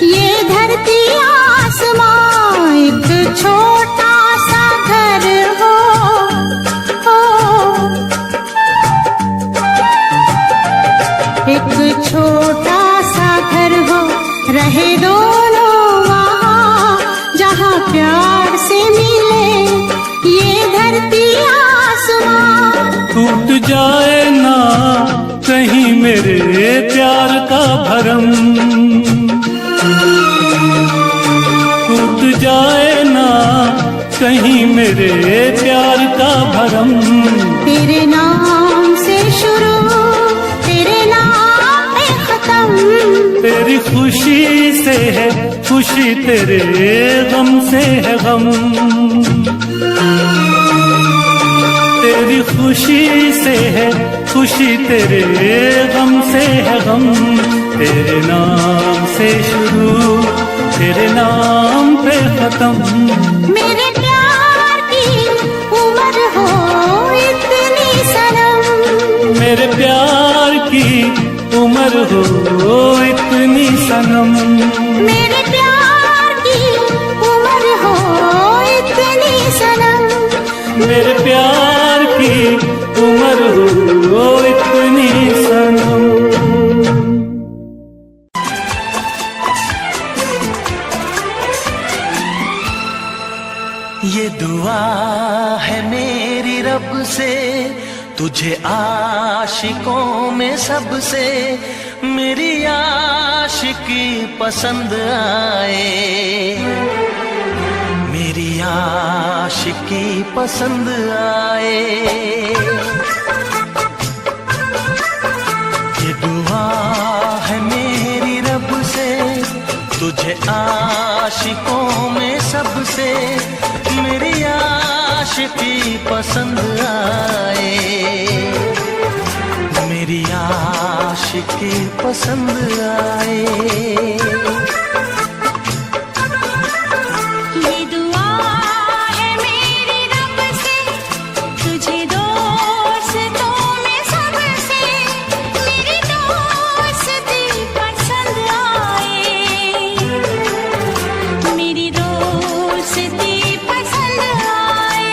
ये धरती आसमां। एक छोटा सा घर हो, एक छोटा सा घर हो, रहे दोनों वहाँ जहाँ प्यार से मिले ये धरती आसमां। टूट जाए ना कहीं मेरे प्यार का भरम, टूट जाए ना कहीं मेरे प्यार का भरम। तेरे नाम से शुरू, तेरे नाम पे खत्म। तेरी खुशी से है खुशी, तेरे गम से है गम। तेरी खुशी से है खुशी, तेरे गम से है गम। तेरे नाम से शुरू, तेरे नाम पे खत्म। मेरे प्यार की उम्र हो इतनी सनम, मेरे प्यार की उम्र हो इतनी सनम। मेरे प्यार की उम्र हो इतनी सनम। मेरे प्यार की उम्र हो इतनी सनम। ये दुआ है मेरी रब से, तुझे आशिकों में सबसे मेरी आशिकी पसंद आए, मेरी आशिकी पसंद आए। ये दुआ है मेरी रब से, तुझे आशिकों में सबसे मेरी आशिकी पसंद आए, मेरी आशिकी पसंद आए। ये दुआ है मेरी रब से, तुझे दोस्तों में सबसे मेरी दोस्ती पसंद आए, मेरी दोस्ती पसंद आए।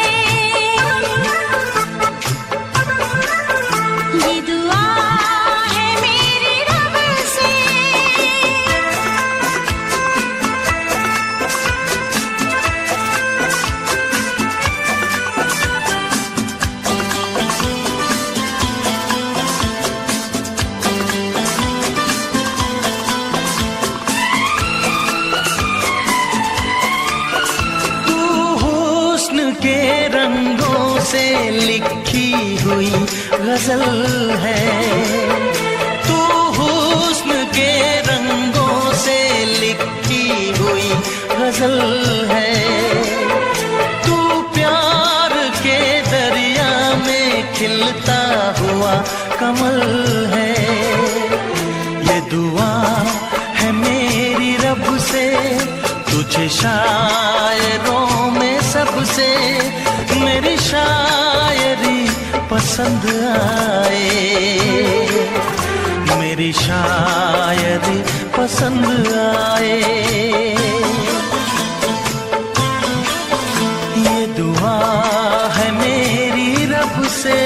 ये दुआ है मेरी रब से। के रंगों से लिखी हुई गजल है, तू हुस्न के रंगों से लिखी हुई गजल है, तू प्यार के दरिया में खिलता हुआ कमल है। ये दुआ है मेरी शायरों में सबसे मेरी शायरी पसंद आए, मेरी शायरी पसंद आए। ये दुआ है मेरी रब से,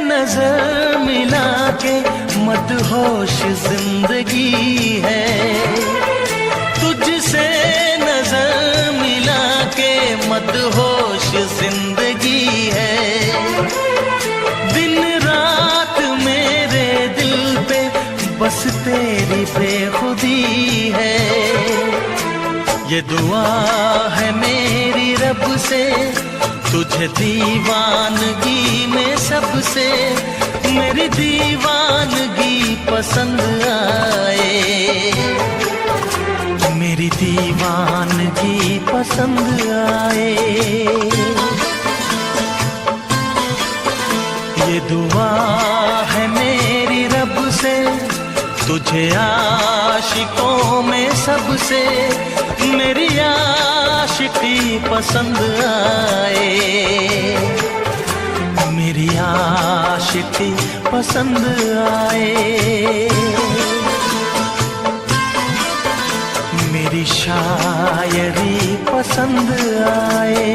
नजर मिला के मदहोश जिंदगी है, तुझसे नजर मिला के मदहोश जिंदगी है। दिन रात मेरे दिल पे बस तेरी बेखुदी है। ये दुआ है मेरी रब से, तुझे दीवानगी में सबसे मेरी दीवानगी पसंद आए, मेरी दीवानगी पसंद आए। ये दुआ है मेरी रब से, तुझे आशिकों में सबसे मेरी आशिकी पसंद आए, मेरी आशिकी पसंद आए। मेरी शायरी पसंद आए,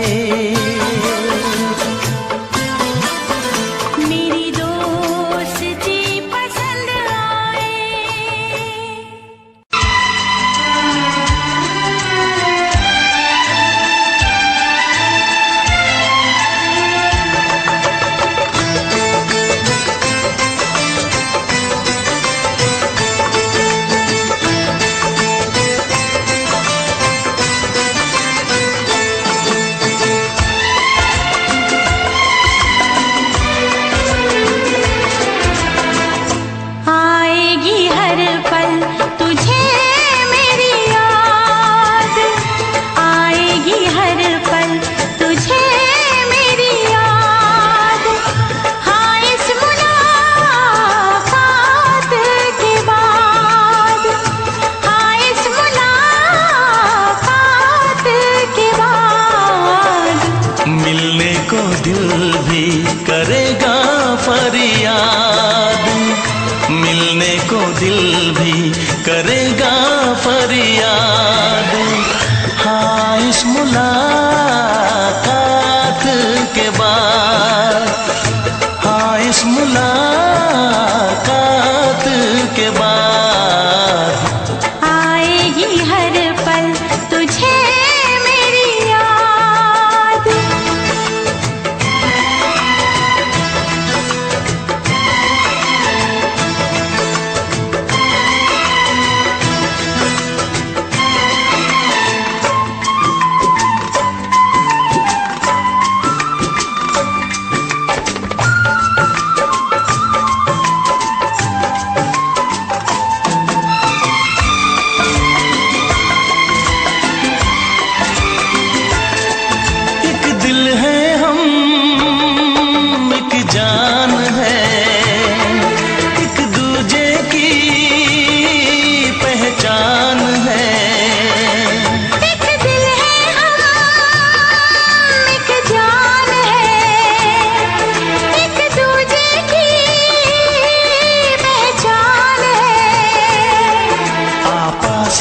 मेरी दोस्ती पसंद आए। आएगी हर पल तुझे मेरी याद, आएगी हर पल तुझे मेरी याद। हाँ इस मुलाकात के बाद, हाँ इस मुलाकात के बाद मिलने को दिल भी करेगा फरियाद, मिलने को दिल भी करेगा फरियाद। हाँ इस मुलाकात के बाद, हाँ इस मुलाकात के बाद आएगी हर पल तुझे मेरी याद।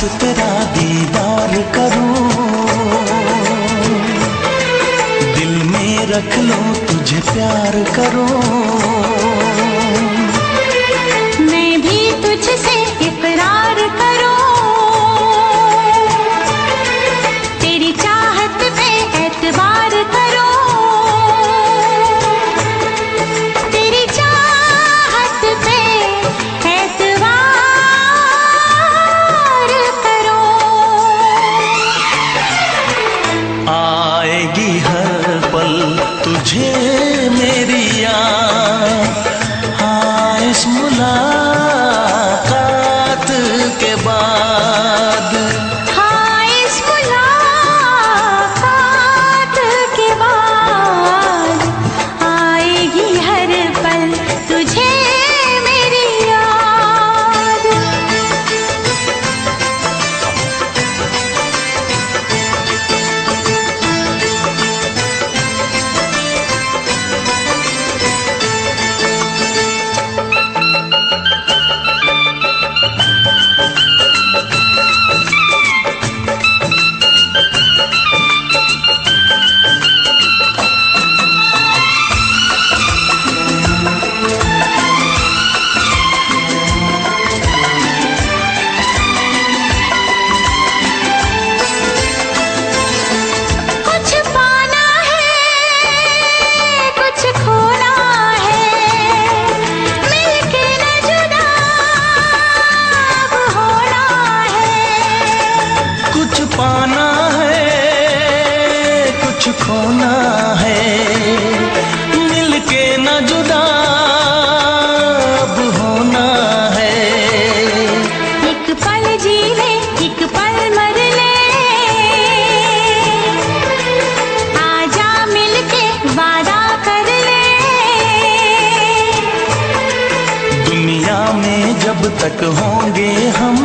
तेरा दीदार करूं, दिल में रख लूं तुझे प्यार करूं। मैं भी तुझसे इकरार करूं, तेरी चाहत पे एतबार करूं, तेरी चाहत पे एतबार करूं। आएगी हर पल तुझे मेरी याद, हाँ इस मुलाकात के बाद, हाँ इस मुलाकात के बाद आएगी हर पल तुझे मेरी याद। कुछ पाना है, कुछ खोना है, मिलके न जुदा अब होना है। कुछ पाना है कुछ खोना है, मिलके न जुदा अब होना है। एक पल जी ले, एक पल मर ले, आजा मिलके वादा कर ले। दुनिया में जब तक होंगे हम,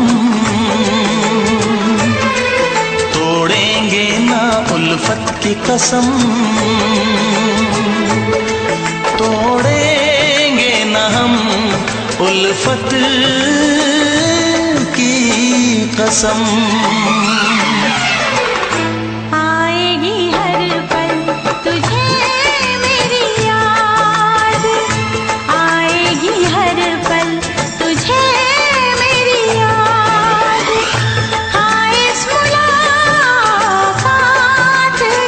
तोड़ेंगे ना उल्फत की कसम, तोड़ेंगे ना हम उल्फत की कसम। आएगी हर पल तुझे मेरी याद, आएगी हर पल तुझे मेरी याद। हाँ इस मुलाकात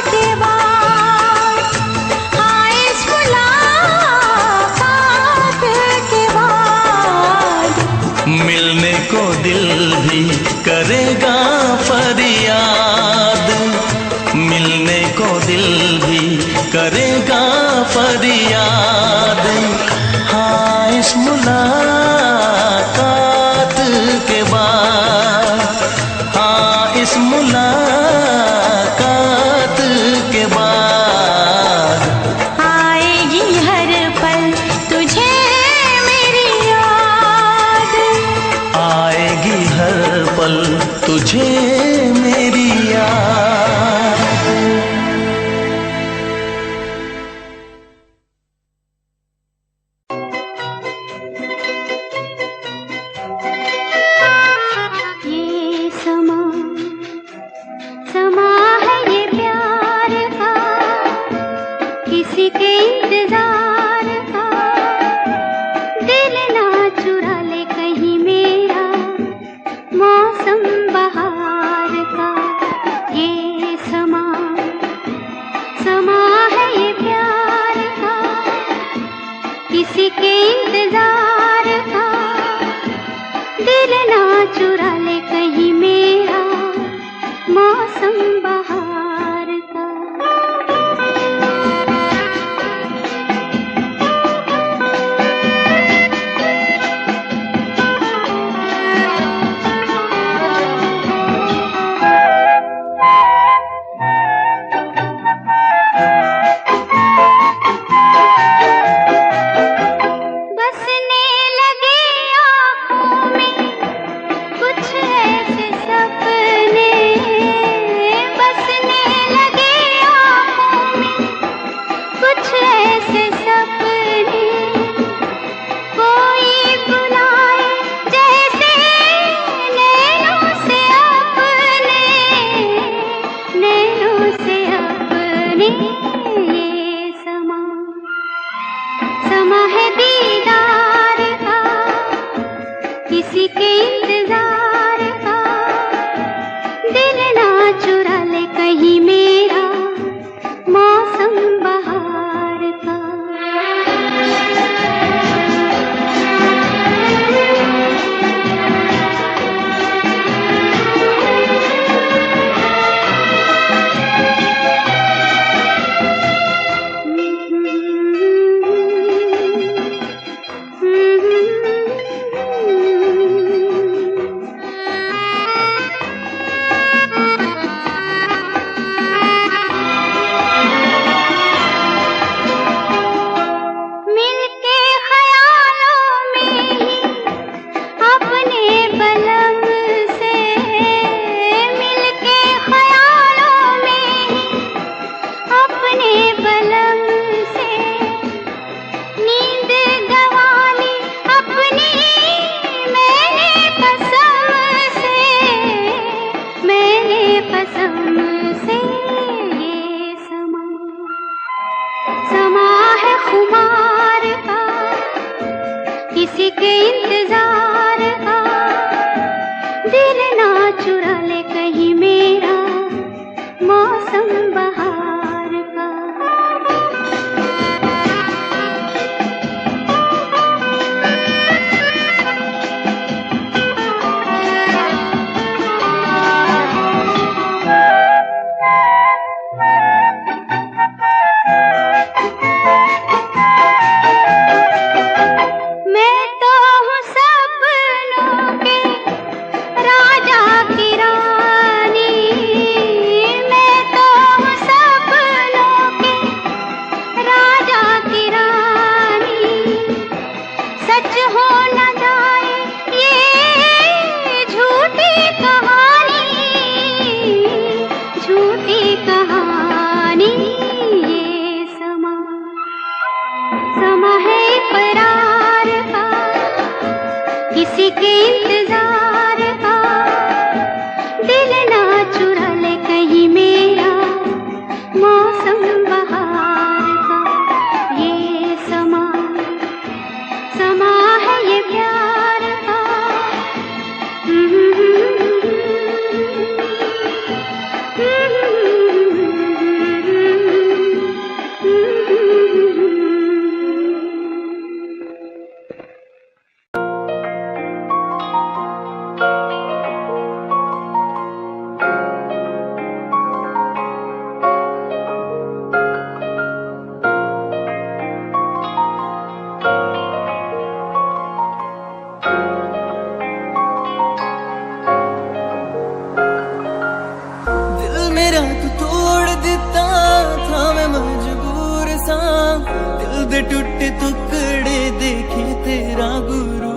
के बाद, हाँ इस मुलाकात के बाद मिलने को दिल भी करेगा फरियाद, मिलने को दिल भी करेगा फरियाद। हाँ इस मुलाकात के बाद, हाँ इस मुलाकात के बाद आएगी हर पल तुझे मेरी याद। आएगी हर पल तुझे मेरी याद। ये समा समा है ये प्यार का, किसी के इंतजार का। दिल ना चुरा ले कहीं मेरा मौसम बहार का। ये समा समा है ये प्यार का, किसी के इंतजार का। दिल ना चुरा ले कहीं मेरा मौसम बहार का। बसने लगे आँखों में कुछ ऐसे सपने, बस किसी के इंतजार का दिल ना चुरा ले कहीं मेरा मौसम बहार का। किसी के इंतजार का दिल ना चुरा ले कहीं मेरा मौसम बहार का। किसी के इंतजार का दिल ना चुरा ले कहीं मेरा मौसम बहार का। ये समा समा है ये प्यार का। टूटे टुकड़े देखे तेरा गुरु,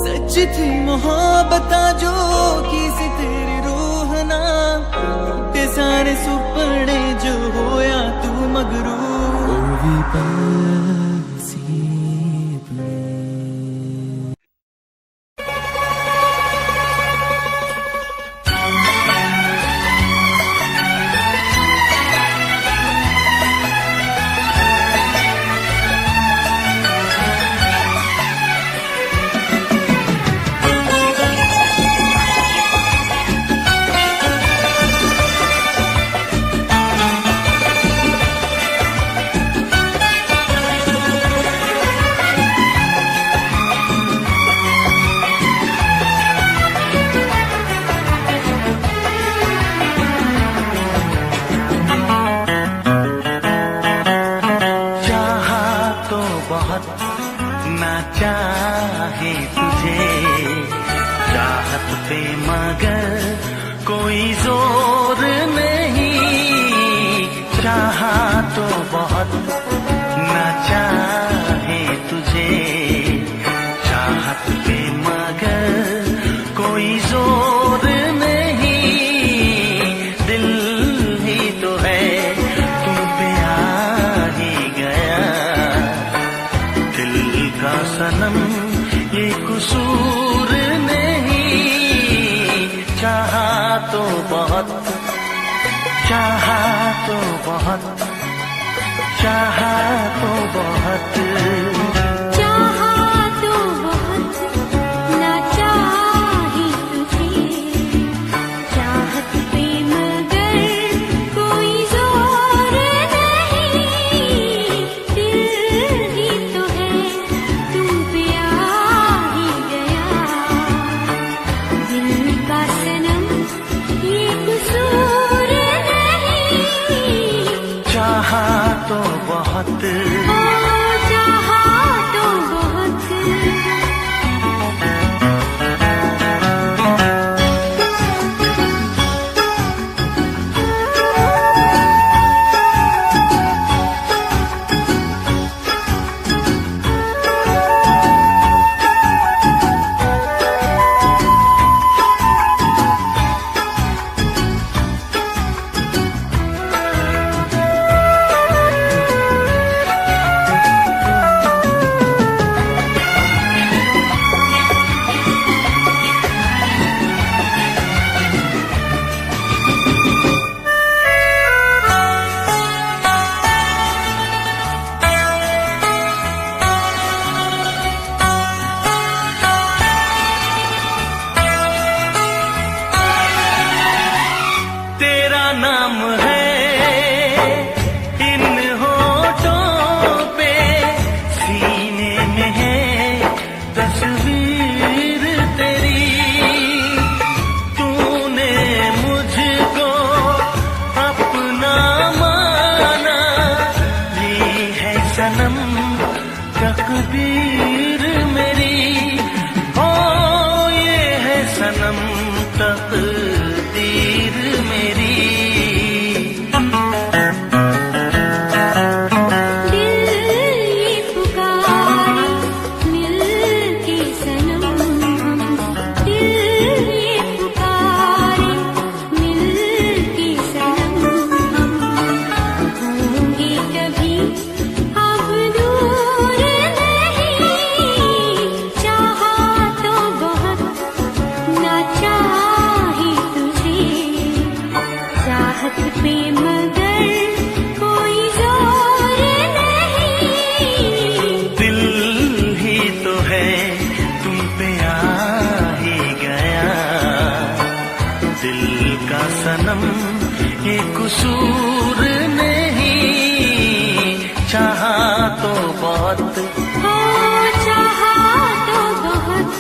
सच थी मोहब्बत जो की सी तेरी रूह ना, टूटे सारे सुपने जो होया तू मगरू। ना चाहे तुझे चाहत पे मगर कोई जोर नहीं, चाहा तो बहुत ना चाहे तुझे चाहत पे मगर कोई जोर नहीं, दिल ही तो है तुम पे आ ही गया, दिल का सनम ये कसूर नहीं, चाहा तो बहुत चाहा तो बहुत चाहा तो बहुत चाहा तो बहुत कसूर नहीं, चाहा तो बहुत, हो चाहा तो बहुत।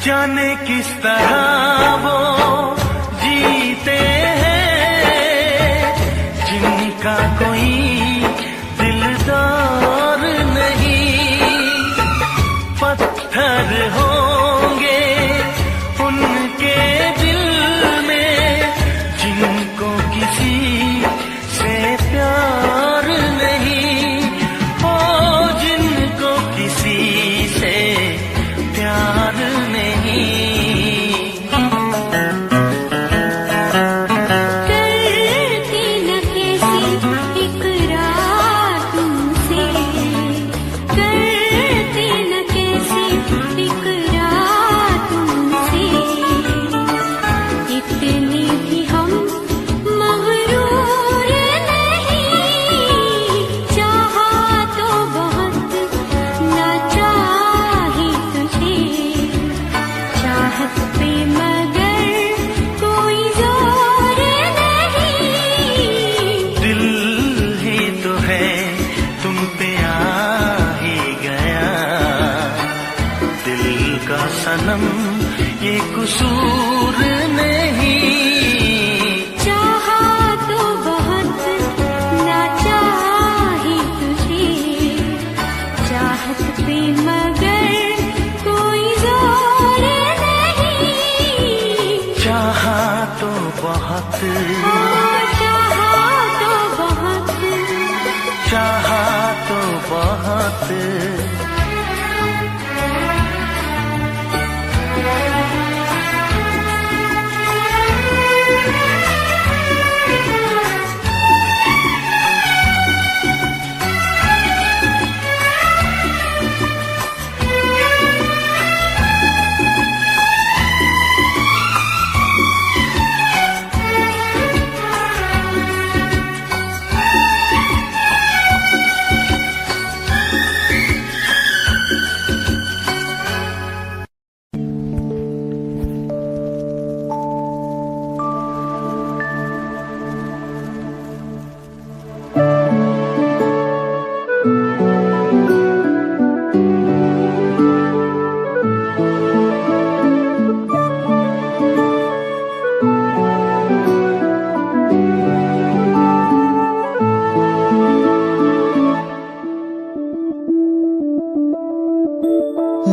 जाने किस तरह वो जीते हैं जिनका कोई दिलदार नहीं, पत्थर होंगे उनके दिल में जिनको किसी से प्यार नहीं, ओ जिनको किसी से प्यार नहीं। करती न कैसी इकरार तुमसे, करती न कैसी इकरार तुमसे, इतने भी हम मगरूर नहीं, चाहा तो बहुत ना चाही तुझे, चाहत पे मगर कोई जोर नहीं। दिल ही तो है तुम पे आ ही गया, दिल का सनम ये कसूर नहीं, चाहा तो बहुत ना चाही तुझे, चाहत पे मगर कोई जोर नहीं। चाहा तो बहुत, चाहा तो बहुत, चाहा तो बहुत।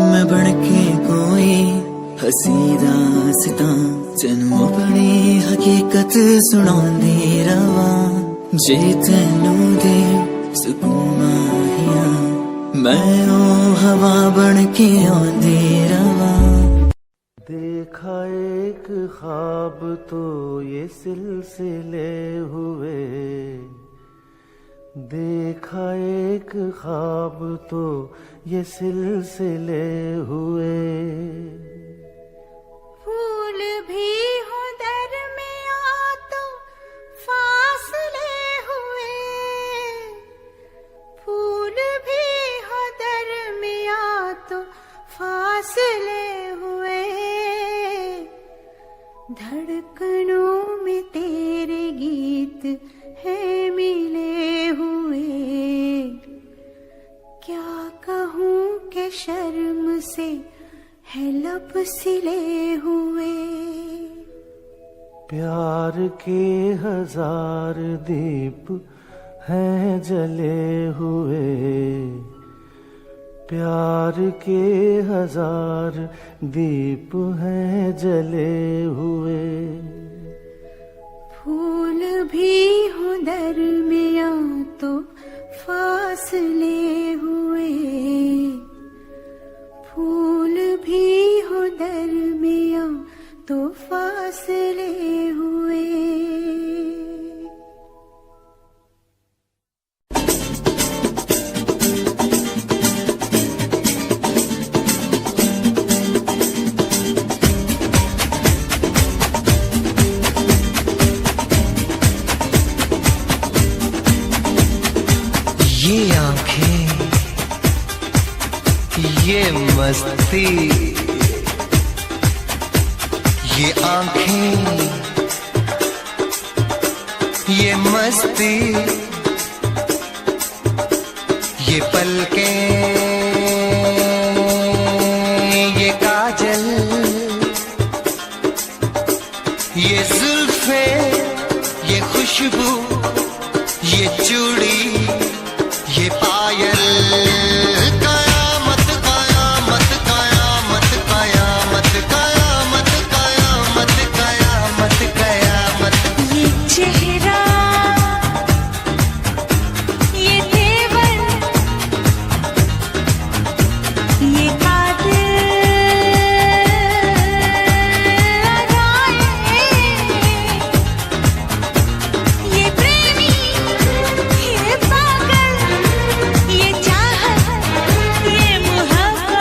मैं बनके कोई हसी दास्तां तैनू अपनी हकीकत सुणांदी रवां, जे तैनू दे सुकून माहिया मैं ओ हवा बनके आंदी रवां। देखा एक ख्वाब तो ये सिलसिले हुए, देखा एक ख्वाब तो ये सिलसिले हुए। फूल भी हो दरमियां तो फासले हुए, फूल भी हो दरमियां तो फासले हुए, धड़कनों में तेरे गीत है मिले हुए, क्या कहूँ के शर्म से है लब सिले हुए। प्यार के हजार दीप हैं जले हुए, प्यार के हजार दीप हैं जले हुए। फूल भी हो दरमिया तो फासले हुए, फूल भी हो दरमिया तो फासले हुए। ये आंखें, ये मस्ती, ये आंखें, ये मस्ती, ये पलकें, ये काजल, ये जुल्फे, ये खुशबू, ये चूड़ी, ये पायल, कयामत कयामत कयामत कयामत कयामत कयामत कयामत कयामत। ये चेहरा, ये तेवर, ये कातिल अदाएं, ये प्रेमी, ये पागल, ये चाहत, ये मोहब्बत,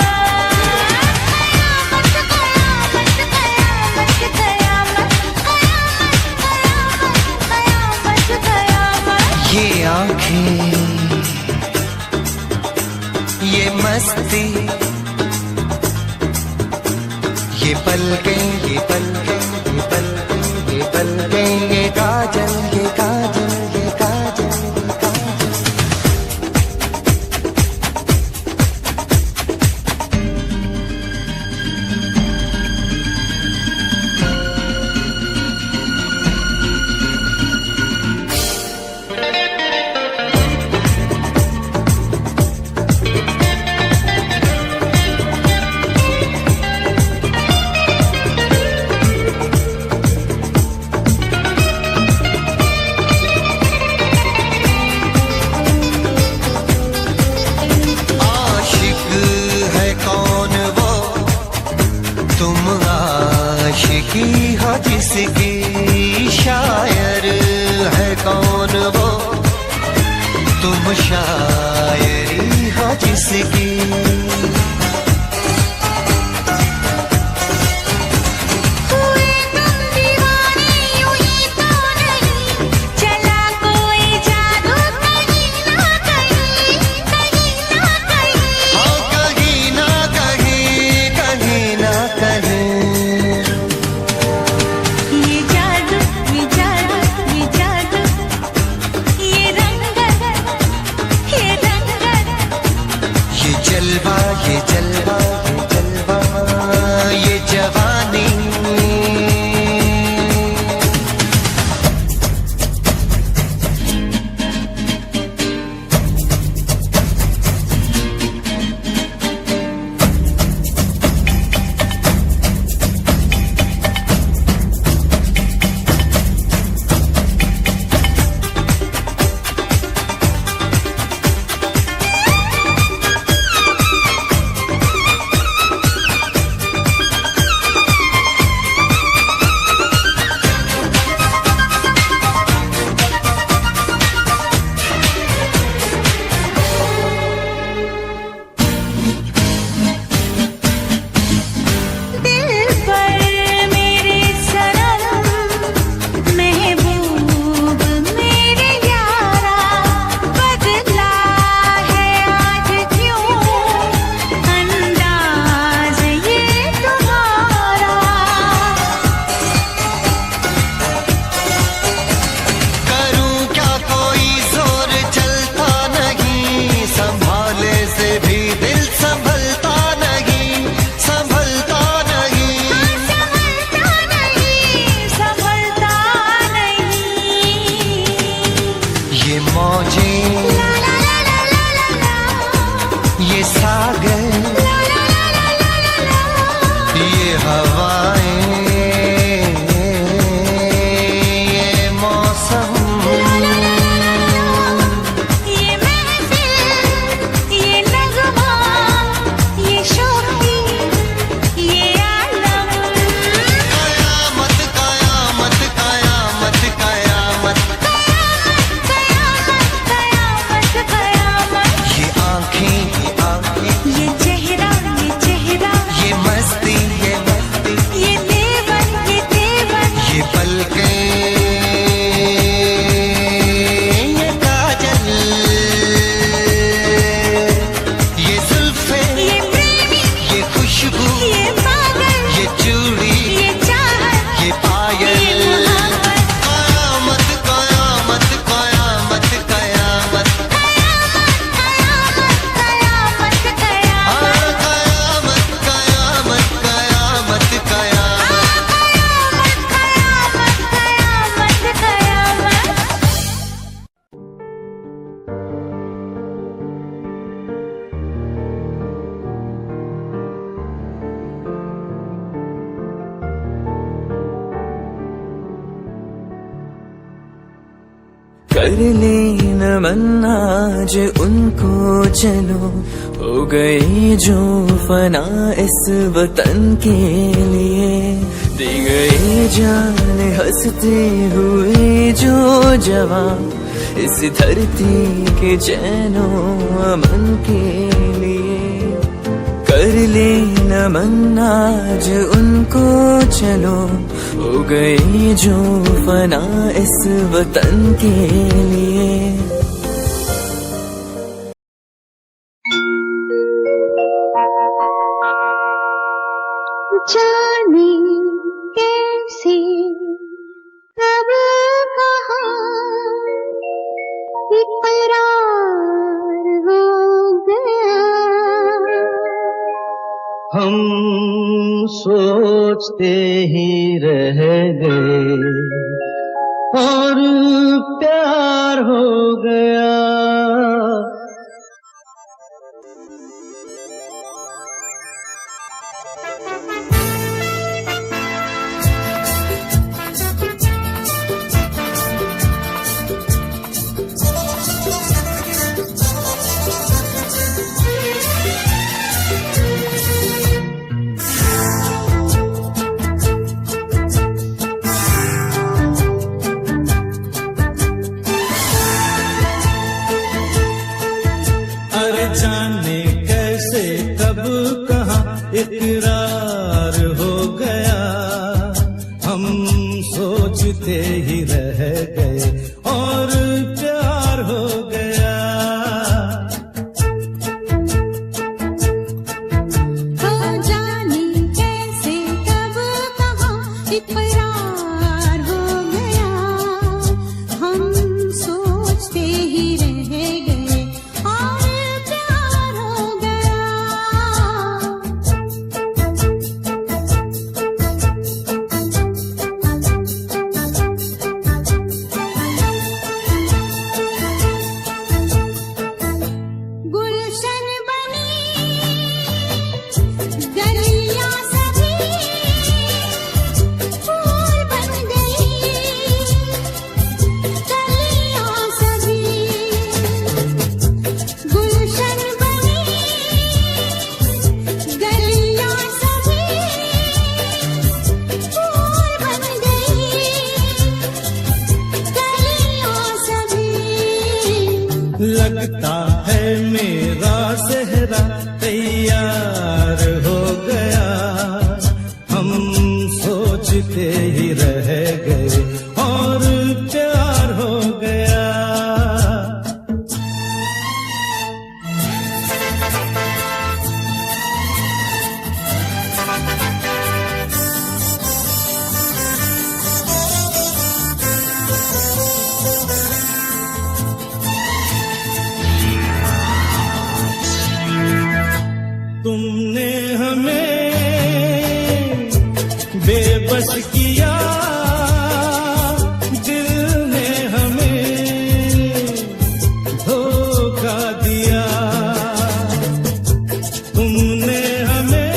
कयामत कयामत कयामत कयामत कयामत कयामत कयामत। ये आंखें, ये मस्ती, ये पलकें, ये पलकें, ये पलकें, ये पलकें, ये काजल, ये काजल, ये काजल, ये काजल। आशिक है कौन वो, तुम आशिकी हो जिसकी, शायर है कौन वो, तुम शायरी हो जिसकी। हुए तुम दीवाने यूं ही तो नहीं, चला कोई जादू कहीं ना कहीं, कहीं ना कहीं। हाँ कहीं ना कहीं, कहीं ना कहीं। ये जादू, ये जादू, ये जादू, ये रंगत, ये रंगत, ये जलवा कर ले नमन आज उनको चलो, हो गए जो फना इस वतन के लिए, दे गए जान हंसते हुए जो जवान इस धरती के चैनो अमन के लिए। कर ले नमन आज उनको चलो, हो गए जो फना इस वतन के लिए। जाने कैसे कब कहाँ इकरार हो गया, हम सोचते ही रह गए और प्यार हो गया। जाने कैसे कब कहाँ इकरार हो गया, हम सोचते ही रह गए और प्यार हो गया। जाने कैसे कब कहाँ इकरार हो गया, हम सोचते ही रह गए और लगता है मेरा सेहरा तैयार हो गया, हम सोचते ही रह गए और प्यार हो गया। तुमने हमें बेबस किया, दिल ने हमें धोखा दिया। तुमने हमें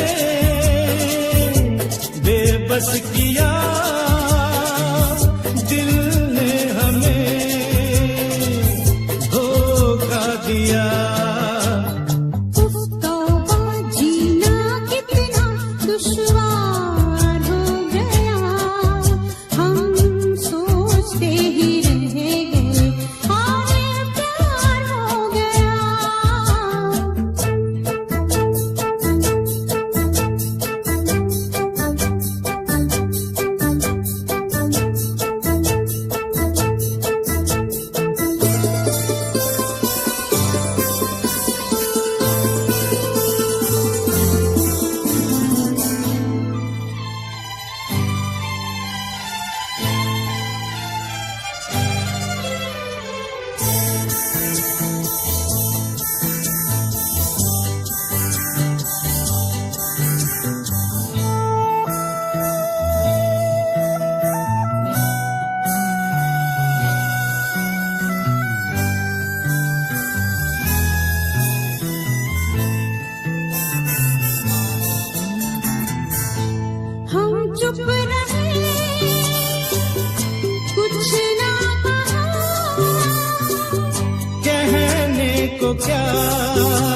बेबस किया, दिल ने हमें धोखा दिया। दुश्वार हो गया, हम सोचते ही रह गए और प्यार हो गया। चुप रहे, कुछ ना कहा, सा